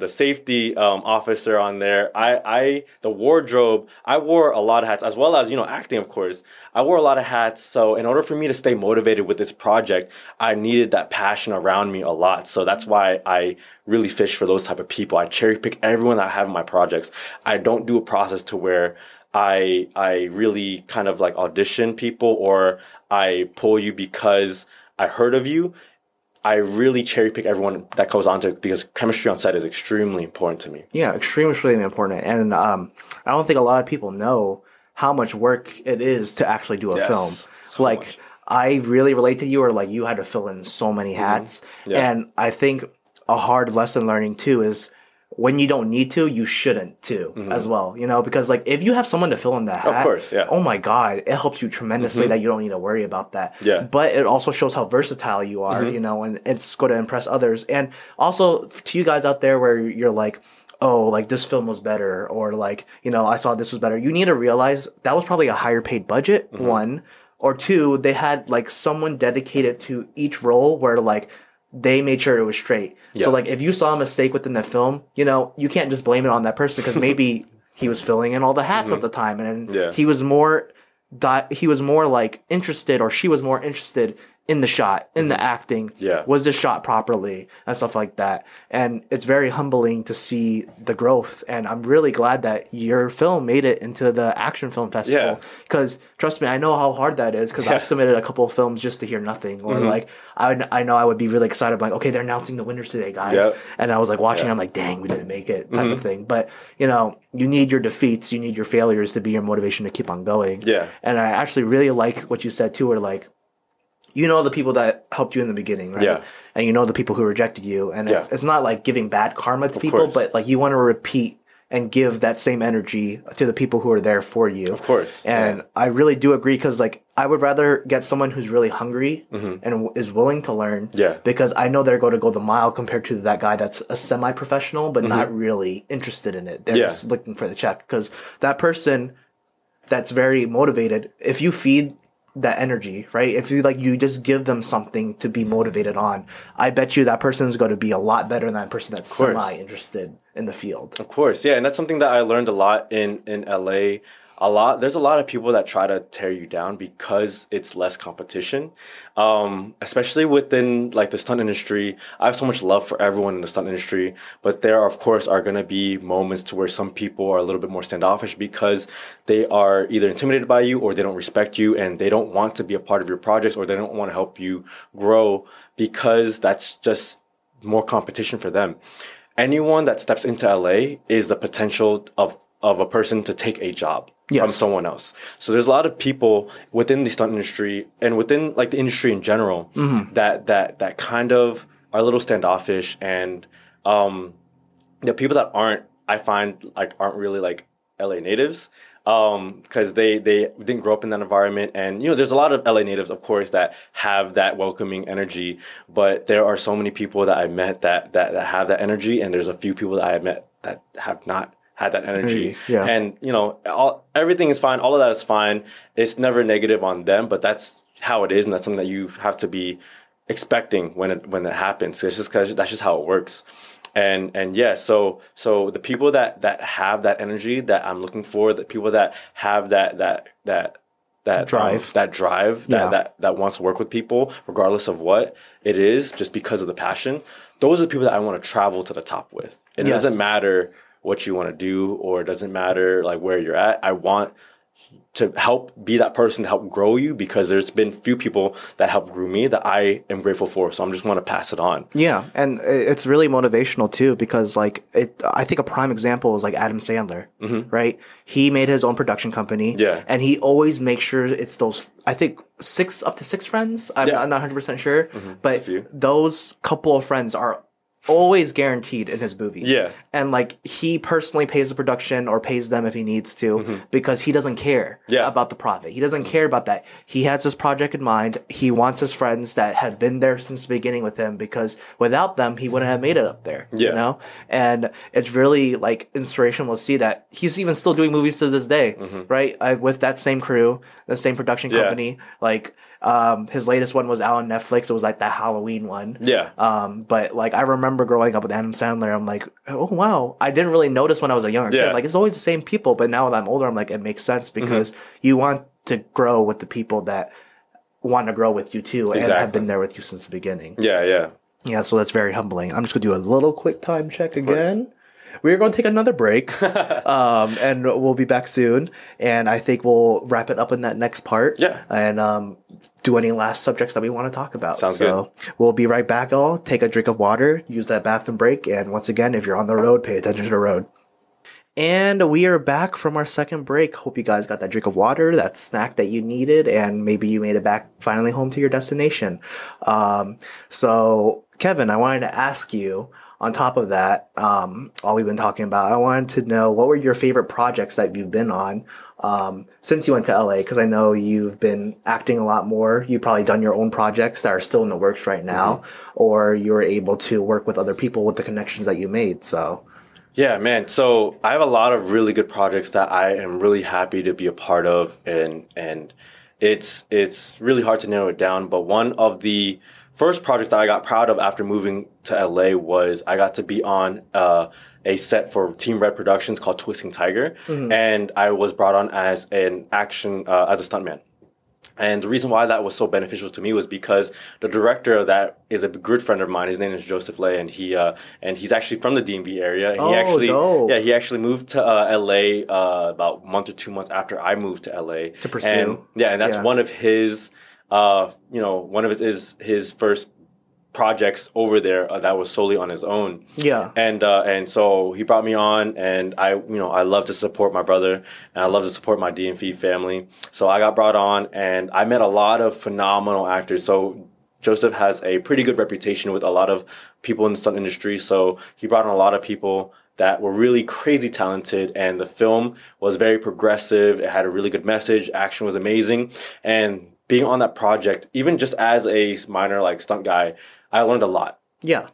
safety officer on there. The wardrobe. I wore a lot of hats, as well as, you know, acting, of course. I wore a lot of hats. So in order for me to stay motivated with this project, I needed that passion around me a lot. So that's why I really fish for those type of people. I cherry pick everyone I have in my projects. I don't do a process to where I really kind of like audition people, or I pull you because I heard of you. I really cherry pick everyone that goes on to it, because chemistry on set is extremely important to me. Yeah, extremely important. And I don't think a lot of people know how much work it is to actually do a film. So like, much. I really relate to you, or like you had to fill in so many hats. Yeah. And I think a hard lesson learning too is, when you don't need to, you shouldn't too, as well. You know, because like if you have someone to fill in that hat, Of course, yeah. oh my God, it helps you tremendously that you don't need to worry about that. Yeah. But it also shows how versatile you are, you know, and it's going to impress others. And also to you guys out there where you're like, oh, like this film was better, or like, you know, I saw this was better. You need to realize that was probably a higher paid budget, one, or two, they had like someone dedicated to each role where like, they made sure it was straight. Yeah. So like if you saw a mistake within the film, you know, you can't just blame it on that person, because maybe he was filling in all the hats at the time, and he was more like interested, or she was more interested in the shot, in the acting. Yeah. Was this shot properly and stuff like that? And it's very humbling to see the growth. And I'm really glad that your film made it into the Action Film Festival. Because trust me, I know how hard that is, because I've submitted a couple of films just to hear nothing. Or like, I know I would be really excited. I'm like, okay, they're announcing the winners today, guys. Yep. And I was like watching, I'm like, dang, we didn't make it, type of thing. But, you know, you need your defeats, you need your failures to be your motivation to keep on going. Yeah. And I actually really like what you said too, where like, you know the people that helped you in the beginning, right? Yeah. And you know the people who rejected you. And it's not like giving bad karma to people, course. but like you want to repeat and give that same energy to the people who are there for you. Of course. And I really do agree, because like I would rather get someone who's really hungry and is willing to learn. Yeah. Because I know they're going to go the mile compared to that guy that's a semi-professional but not really interested in it. They're just looking for the check. Because that person that's very motivated, if you feed that energy, right? If you just give them something to be motivated on, I bet you that person is going to be a lot better than that person that's semi-interested in the field. Of course, yeah, and that's something that I learned a lot in LA. There's a lot of people that try to tear you down because it's less competition, especially within like the stunt industry. I have so much love for everyone in the stunt industry, but there of course are going to be moments to where some people are a little bit more standoffish because they are either intimidated by you, or they don't respect you, and they don't want to be a part of your projects, or they don't want to help you grow, because that's just more competition for them. Anyone that steps into LA is the potential of of a person to take a job Yes. from someone else. So there's a lot of people within the stunt industry and within like the industry in general that kind of are a little standoffish, and the people that aren't, I find like aren't really like LA natives, because they didn't grow up in that environment. And there's a lot of LA natives, of course, that have that welcoming energy, but there are so many people that I've met that have that energy, and there's a few people that I have met that have not had that energy. Yeah. And everything is fine, all of that is fine. It's never negative on them, but that's how it is, and that's something that you have to be expecting when it happens. It's just 'cause that's just how it works. And yeah, so the people that have that energy that I'm looking for, the people that have that drive, that wants to work with people regardless of what it is, just because of the passion, those are the people that I want to travel to the top with. And it doesn't matter what you want to do, or it doesn't matter like where you're at. I want to help be that person to help grow you, because there's been few people that helped grow me that I am grateful for. So I'm just want to pass it on. Yeah, and it's really motivational too, because like I think a prime example is like Adam Sandler, right? He made his own production company, and he always makes sure it's those, I think up to six friends. I'm not 100% sure, but those couple of friends are always guaranteed in his movies. Yeah. And like he personally pays the production or pays them if he needs to, because he doesn't care about the profit. He doesn't care about that. He has this project in mind. He wants his friends that had been there since the beginning with him, because without them, he wouldn't have made it up there. You know? And it's really like inspirational to see that he's even still doing movies to this day, right? With that same crew, the same production company. Like, his latest one was out on Netflix. It was like that Halloween one. Yeah. But like I remember growing up with Adam Sandler, I'm like, oh wow. I didn't really notice when I was a younger kid. Like it's always the same people, but now that I'm older, I'm like, it makes sense, because you want to grow with the people that want to grow with you too, and have been there with you since the beginning. Yeah, so that's very humbling. I'm just gonna do a little quick time check again. We're going to take another break, and we'll be back soon. And I think we'll wrap it up in that next part. Yeah. And do any last subjects that we want to talk about. Sounds good. We'll be right back, all. Take a drink of water, use that bathroom break. And once again, if you're on the road, pay attention to the road. And we are back from our second break. Hope you guys got that drink of water, that snack that you needed, and maybe you made it back finally home to your destination. So, Kevin, I wanted to ask you, on top of that, all we've been talking about, I wanted to know, what were your favorite projects that you've been on since you went to LA? Because I know you've been acting a lot more. You've probably done your own projects that are still in the works right now, or you were able to work with other people with the connections that you made. So, yeah, man. So I have a lot of really good projects that I am really happy to be a part of, and it's really hard to narrow it down. But one of the first project that I got proud of after moving to LA was I got to be on a set for Team Red Productions called Twisting Tiger, and I was brought on as an action as a stuntman. And the reason why that was so beneficial to me was because the director of that is a good friend of mine. His name is Joseph Lay, and he's actually from the DMV area. And dope. He actually moved to LA about a month or 2 months after I moved to LA to pursue. And that's one of his one of his first projects over there that was solely on his own. Yeah. And so he brought me on, and I love to support my brother, and I love to support my DMV family. So I got brought on, and I met a lot of phenomenal actors. So Joseph has a pretty good reputation with a lot of people in the stunt industry. So he brought on a lot of people that were really crazy talented, and the film was very progressive. It had a really good message. Action was amazing. And being on that project, even just as a minor like stunt guy, I learned a lot. Yeah.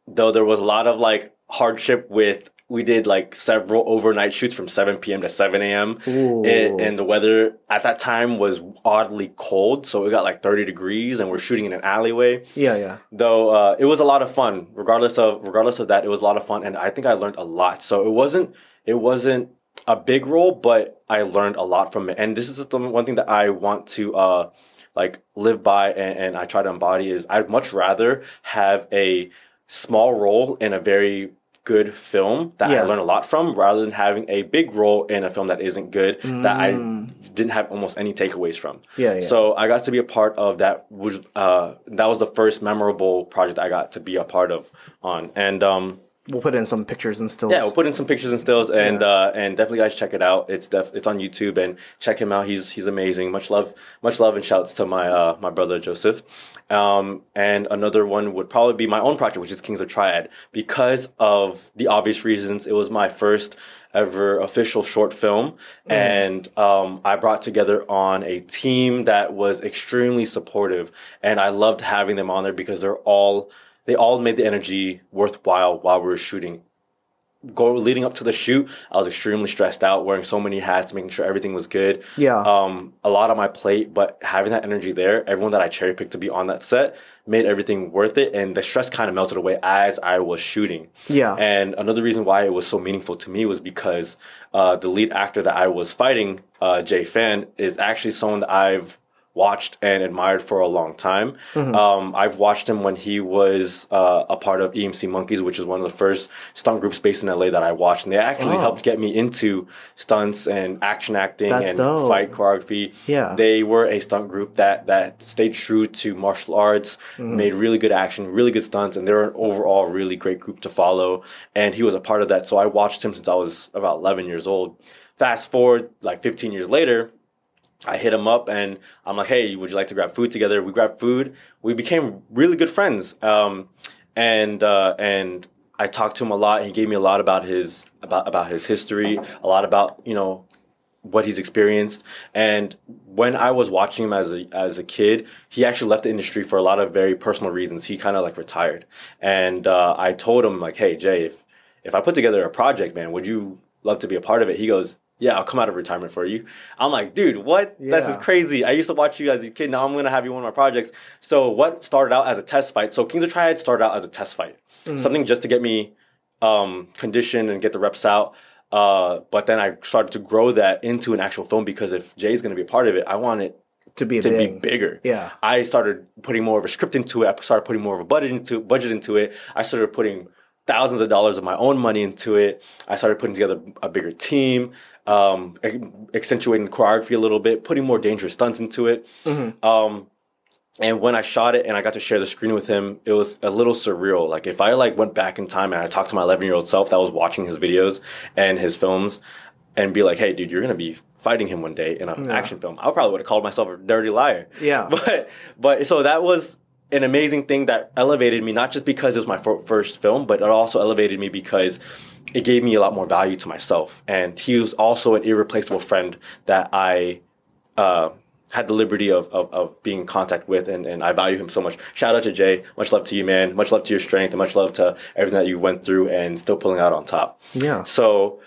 Though there was a lot of like hardship we did like several overnight shoots from 7 p.m. to 7 a.m. And the weather at that time was oddly cold. So it got like 30 degrees, and we're shooting in an alleyway. Yeah. Though it was a lot of fun. Regardless of that, it was a lot of fun. And I think I learned a lot. So it wasn't a big role, but I learned a lot from it. And this is the one thing that I want to live by, and I try to embody, is I'd much rather have a small role in a very good film that I learn a lot from, rather than having a big role in a film that isn't good, that I didn't have almost any takeaways from. So I got to be a part of that, which that was the first memorable project I got to be a part of on. And We'll put in some pictures and stills. Yeah, we'll put in some pictures and stills, and definitely guys check it out. It's on YouTube, and check him out. He's amazing. Much love, and shouts to my my brother Joseph. And another one would probably be my own project, which is Kings of Triad, because of the obvious reasons. It was my first ever official short film, and I brought together on a team that was extremely supportive, and I loved having them on there because they all made the energy worthwhile while we were shooting. Leading up to the shoot, I was extremely stressed out, wearing so many hats, making sure everything was good. Yeah. A lot on my plate, but having that energy there, everyone that I cherry picked to be on that set made everything worth it, and the stress kind of melted away as I was shooting. Yeah. And another reason why it was so meaningful to me was because the lead actor that I was fighting, Jay Fan, is actually someone that I've watched and admired for a long time. I've watched him when he was a part of EMC Monkeys, which is one of the first stunt groups based in LA that I watched, and they actually helped get me into stunts and action acting and fight choreography. Yeah. They were a stunt group that stayed true to martial arts, made really good action, really good stunts, and they're an overall really great group to follow, and he was a part of that. So I watched him since I was about 11 years old. Fast forward like 15 years later, I hit him up and I'm like, hey, would you like to grab food together? We grabbed food. We became really good friends. And I talked to him a lot. He gave me a lot about his history, a lot about, what he's experienced. And when I was watching him as a kid, he actually left the industry for a lot of very personal reasons. He kind of like retired. And I told him like, hey, Jay, if I put together a project, man, would you love to be a part of it? He goes, yeah, I'll come out of retirement for you. I'm like, dude, what? Yeah. This is crazy. I used to watch you as a kid. Now I'm going to have you on my projects. So what started out as a test fight? So Kings of Triad started out as a test fight. Something just to get me conditioned and get the reps out. But then I started to grow that into an actual film because if Jay's going to be a part of it, I want it to be bigger. Yeah. I started putting more of a script into it. I started putting more of a budget into it. I started putting thousands of dollars of my own money into it. I started putting together a bigger team, accentuating choreography a little bit, putting more dangerous stunts into it. And when I shot it and I got to share the screen with him, it was a little surreal. Like if I went back in time and I talked to my 11-year-old self that was watching his videos and his films and be like, hey, dude, you're going to be fighting him one day in an action film. I probably would have called myself a dirty liar. Yeah. But so that was an amazing thing that elevated me, not just because it was my first film, but it also elevated me because it gave me a lot more value to myself. And he was also an irreplaceable friend that I had the liberty of being in contact with, and I value him so much. Shout out to Jay. Much love to you, man. Much love to your strength, and much love to everything that you went through and still pulling out on top. Yeah. So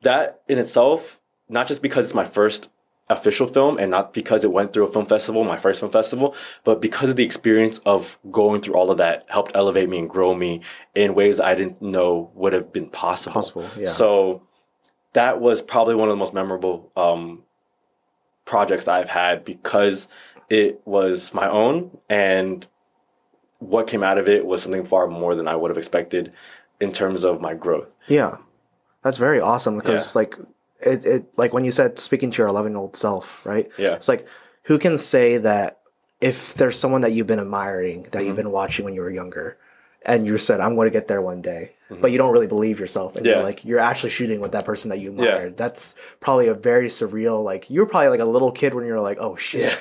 that in itself, not just because it's my first official film and not because it went through a film festival, my first film festival, but because of the experience of going through all of that helped elevate me and grow me in ways I didn't know would have been possible. Yeah. So that was probably one of the most memorable projects that I've had because it was my own, and what came out of it was something far more than I would have expected in terms of my growth. Yeah. That's very awesome because it like when you said speaking to your 11-year-old self, right? Yeah. It's like, who can say that if there's someone that you've been admiring, that you've been watching when you were younger, and you said, I'm going to get there one day, but you don't really believe yourself, and you're actually shooting with that person that you admired. That's probably a very surreal, you were probably like a little kid when you're like, oh shit,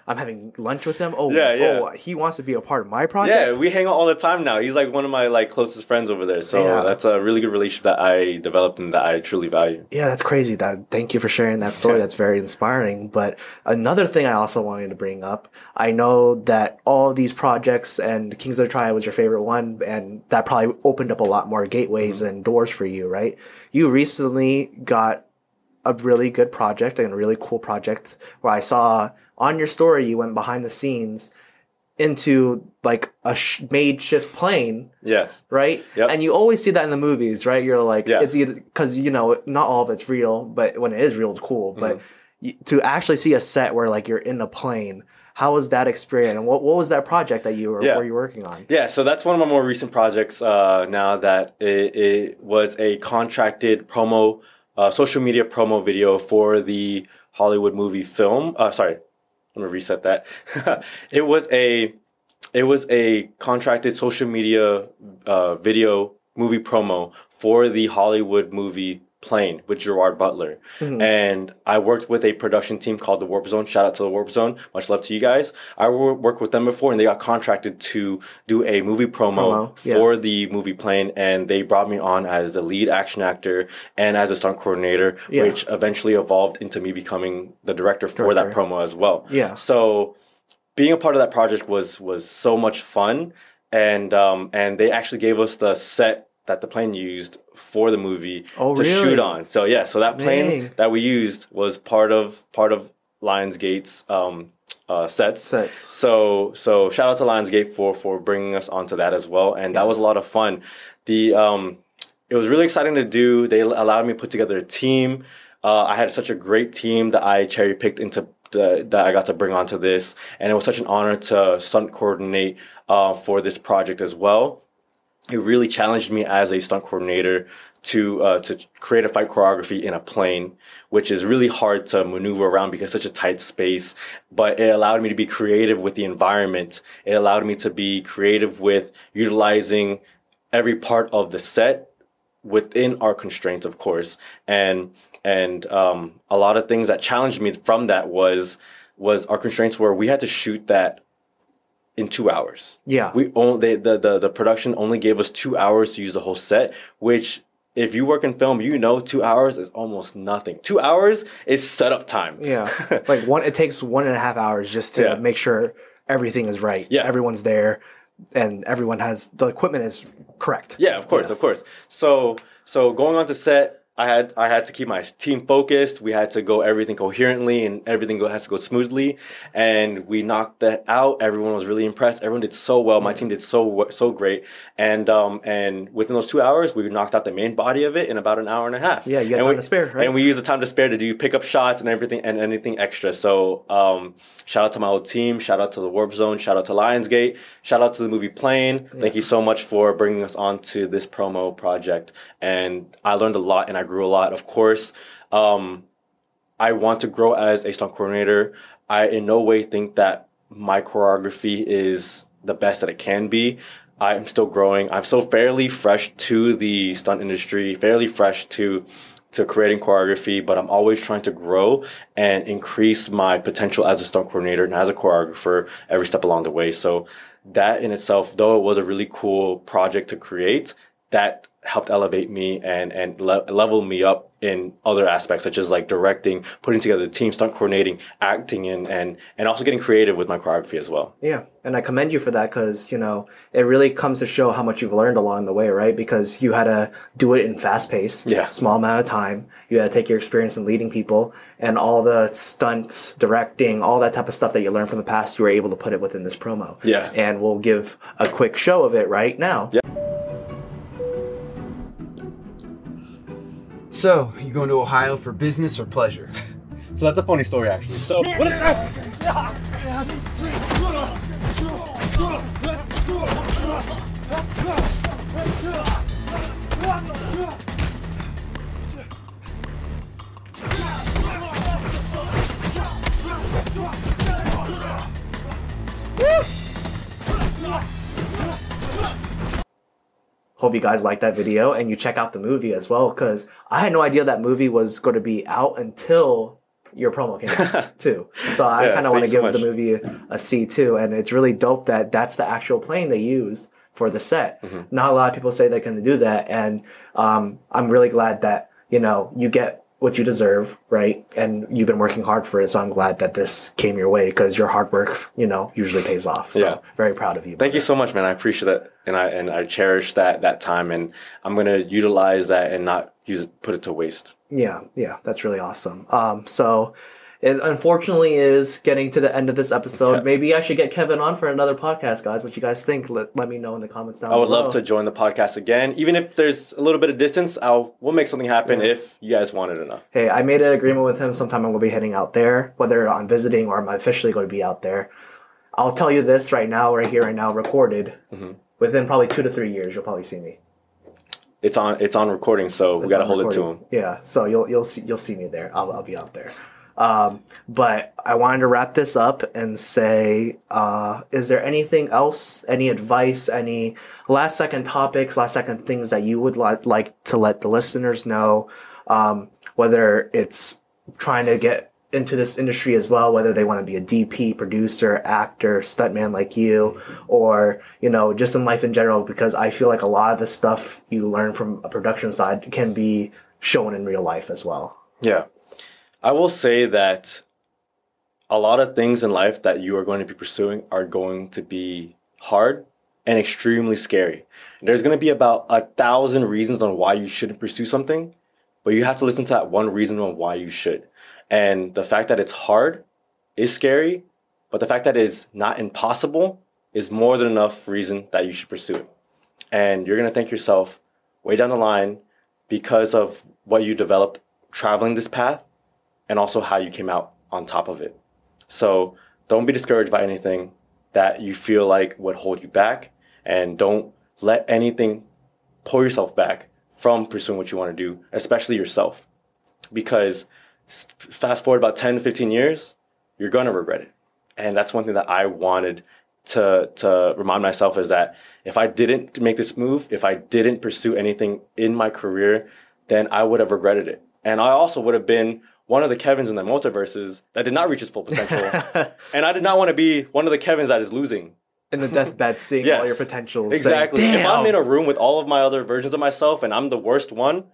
I'm having lunch with him. Oh, he wants to be a part of my project. Yeah, we hang out all the time now. He's like one of my closest friends over there. So that's a really good relationship that I developed and that I truly value. Yeah, that's crazy. Thank you for sharing that story. That's very inspiring. But another thing I also wanted to bring up, I know that all of these projects, and Kings of the Triad was your favorite one, and that probably opened up a lot more gateways and doors for you, right? You recently got a really good project and a really cool project where I saw on your story you went behind the scenes into a made shift plane. Yes. Right? Yep. And you always see that in the movies, right? You're like, it's either because, not all of it's real, but when it is real, it's cool. But to actually see a set where you're in a plane, how was that experience? And what was that project that you were working on? Yeah, so that's one of my more recent projects now that it was a contracted promo, social media promo video for the Hollywood movie film. Sorry, let me reset that. It was a contracted social media video movie promo for the Hollywood movie Plane with Gerard Butler. And I worked with a production team called the Warp Zone. Shout out to the Warp Zone. Much love to you guys. I worked with them before, and they got contracted to do a movie promo for the movie Plane, and they brought me on as the lead action actor and as a stunt coordinator, which eventually evolved into me becoming the director for that promo as well. So being a part of that project was so much fun, and they actually gave us the set that the plane used for the movie to shoot on. So so that plane that we used was part of Lionsgate's sets. So shout out to Lionsgate for bringing us onto that as well, and that was a lot of fun. It was really exciting to do. They allowed me to put together a team. I had such a great team that I cherry picked into that I got to bring onto this, and it was such an honor to stunt coordinate for this project as well. It really challenged me as a stunt coordinator to create a fight choreography in a plane, which is really hard to maneuver around because it's such a tight space. But it allowed me to be creative with the environment. It allowed me to be creative with utilizing every part of the set within our constraints, of course. And a lot of things that challenged me from that was our constraints where we had to shoot that in 2 hours. The production only gave us 2 hours to use the whole set, which if you work in film, 2 hours is almost nothing. 2 hours is setup time. It takes 1.5 hours just to make sure everything is right. Everyone's there and everyone has the equipment is correct. Of course. So going on to set, I had to keep my team focused. We had to go everything coherently, and everything has to go smoothly. And we knocked that out. Everyone was really impressed. Everyone did so well. My team did so great. And within those 2 hours, we knocked out the main body of it in about an hour and a half. You had time to spare, right? And we used the time to spare to do pickup shots and everything and anything extra. So shout out to my whole team. Shout out to the Warp Zone. Shout out to Lionsgate. Shout out to the movie Plane. Thank you so much for bringing us on to this promo project. And I learned a lot, and I grew a lot. Of course, I want to grow as a stunt coordinator. I in no way think that my choreography is the best that it can be. I'm still growing. I'm still fairly fresh to the stunt industry, fairly fresh to creating choreography, but I'm always trying to grow and increase my potential as a stunt coordinator and as a choreographer every step along the way. So that in itself, though it was a really cool project to create, that helped elevate me and level me up in other aspects, such as like directing, putting together the team, stunt coordinating, acting, and also getting creative with my choreography as well. And I commend you for that because, it really comes to show how much you've learned along the way, right? Because you had to do it in fast pace, small amount of time. You had to take your experience in leading people and all the stunts, directing, all that type of stuff that you learned from the past, you were able to put it within this promo. And we'll give a quick show of it right now. So, you going to Ohio for business or pleasure? So that's a funny story, actually. So what is that? Hope you guys like that video and you check out the movie as well, because I had no idea that movie was going to be out until your promo came out too. So I kind of want to give the movie a C too, and it's really dope that that's the actual plane they used for the set. Not a lot of people say they can do that, and I'm really glad that you get what you deserve, right? And you've been working hard for it, so I'm glad that this came your way because your hard work, usually pays off. So very proud of you. Thank you so much, man. I appreciate that, and I cherish that time, and I'm gonna utilize that and not put it to waste. Yeah, that's really awesome. So it unfortunately is getting to the end of this episode. Maybe I should get Kevin on for another podcast, guys. What you guys think? Let me know in the comments down below. I would love to join the podcast again. Even if there's a little bit of distance, we'll make something happen if you guys want it enough. Hey, I made an agreement with him. Sometime I'm going to be heading out there, whether I'm visiting or I'm officially going to be out there. I'll tell you this right now, recorded. Within probably 2 to 3 years, you'll probably see me. It's on recording, so we got to hold it to him. Yeah, so you'll see me there. I'll be out there. But I wanted to wrap this up and say, is there anything else, any advice, any last second topics, last second things that you would like to let the listeners know, whether it's trying to get into this industry as well, whether they want to be a DP, producer, actor, stuntman like you, or, you know, just in life in general, because I feel like a lot of the stuff you learn from a production side can be shown in real life as well. Yeah. I will say that a lot of things in life that you are going to be pursuing are going to be hard and extremely scary. There's going to be about 1,000 reasons on why you shouldn't pursue something, but you have to listen to that one reason on why you should. And the fact that it's hard is scary, but the fact that it's not impossible is more than enough reason that you should pursue it. And you're going to thank yourself way down the line because of what you developed traveling this path and also how you came out on top of it. So don't be discouraged by anything that you feel like would hold you back, and don't let anything pull yourself back from pursuing what you want to do, especially yourself. Because fast forward about 10 to 15 years, you're going to regret it. And that's one thing that I wanted to remind myself, is that if I didn't make this move, if I didn't pursue anything in my career, then I would have regretted it. And I also would have been one of the Kevins in the multiverses that did not reach his full potential. And I did not want to be one of the Kevins that is losing. In the deathbed, seeing all your potentials. Exactly. Saying, if I'm in a room with all of my other versions of myself and I'm the worst one,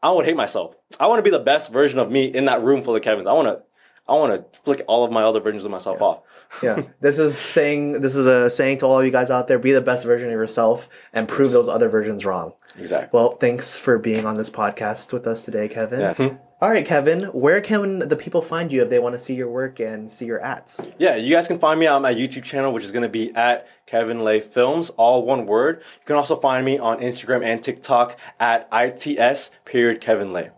I would hate myself. I want to be the best version of me in that room full of Kevins. I want to flick all of my other versions of myself off. Yeah. This is a saying to all of you guys out there: be the best version of yourself and prove those other versions wrong. Exactly. Well, thanks for being on this podcast with us today, Kevin. Yeah. All right, Kevin, where can the people find you if they want to see your work and see your ads? Yeah, you guys can find me on my YouTube channel, which is going to be at Kevin Lay Films, all one word. You can also find me on Instagram and TikTok at ITS.Kevin Lay.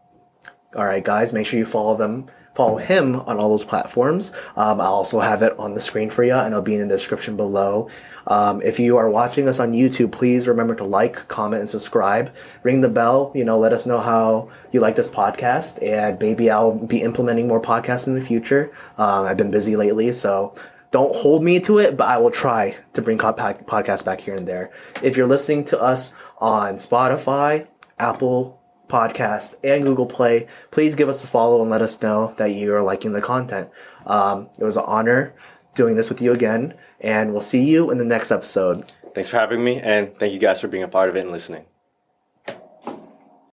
All right, guys, make sure you follow him on all those platforms. I'll also have it on the screen for you, and it'll be in the description below. If you are watching us on YouTube, please remember to like, comment, and subscribe. Ring the bell. Let us know how you like this podcast, and maybe I'll be implementing more podcasts in the future. I've been busy lately, so don't hold me to it, but I will try to bring podcasts back here and there. If you're listening to us on Spotify, Apple Podcast, and Google Play, please give us a follow and let us know that you are liking the content. It was an honor doing this with you again, and we'll see you in the next episode. Thanks for having me, and thank you guys for being a part of it and listening.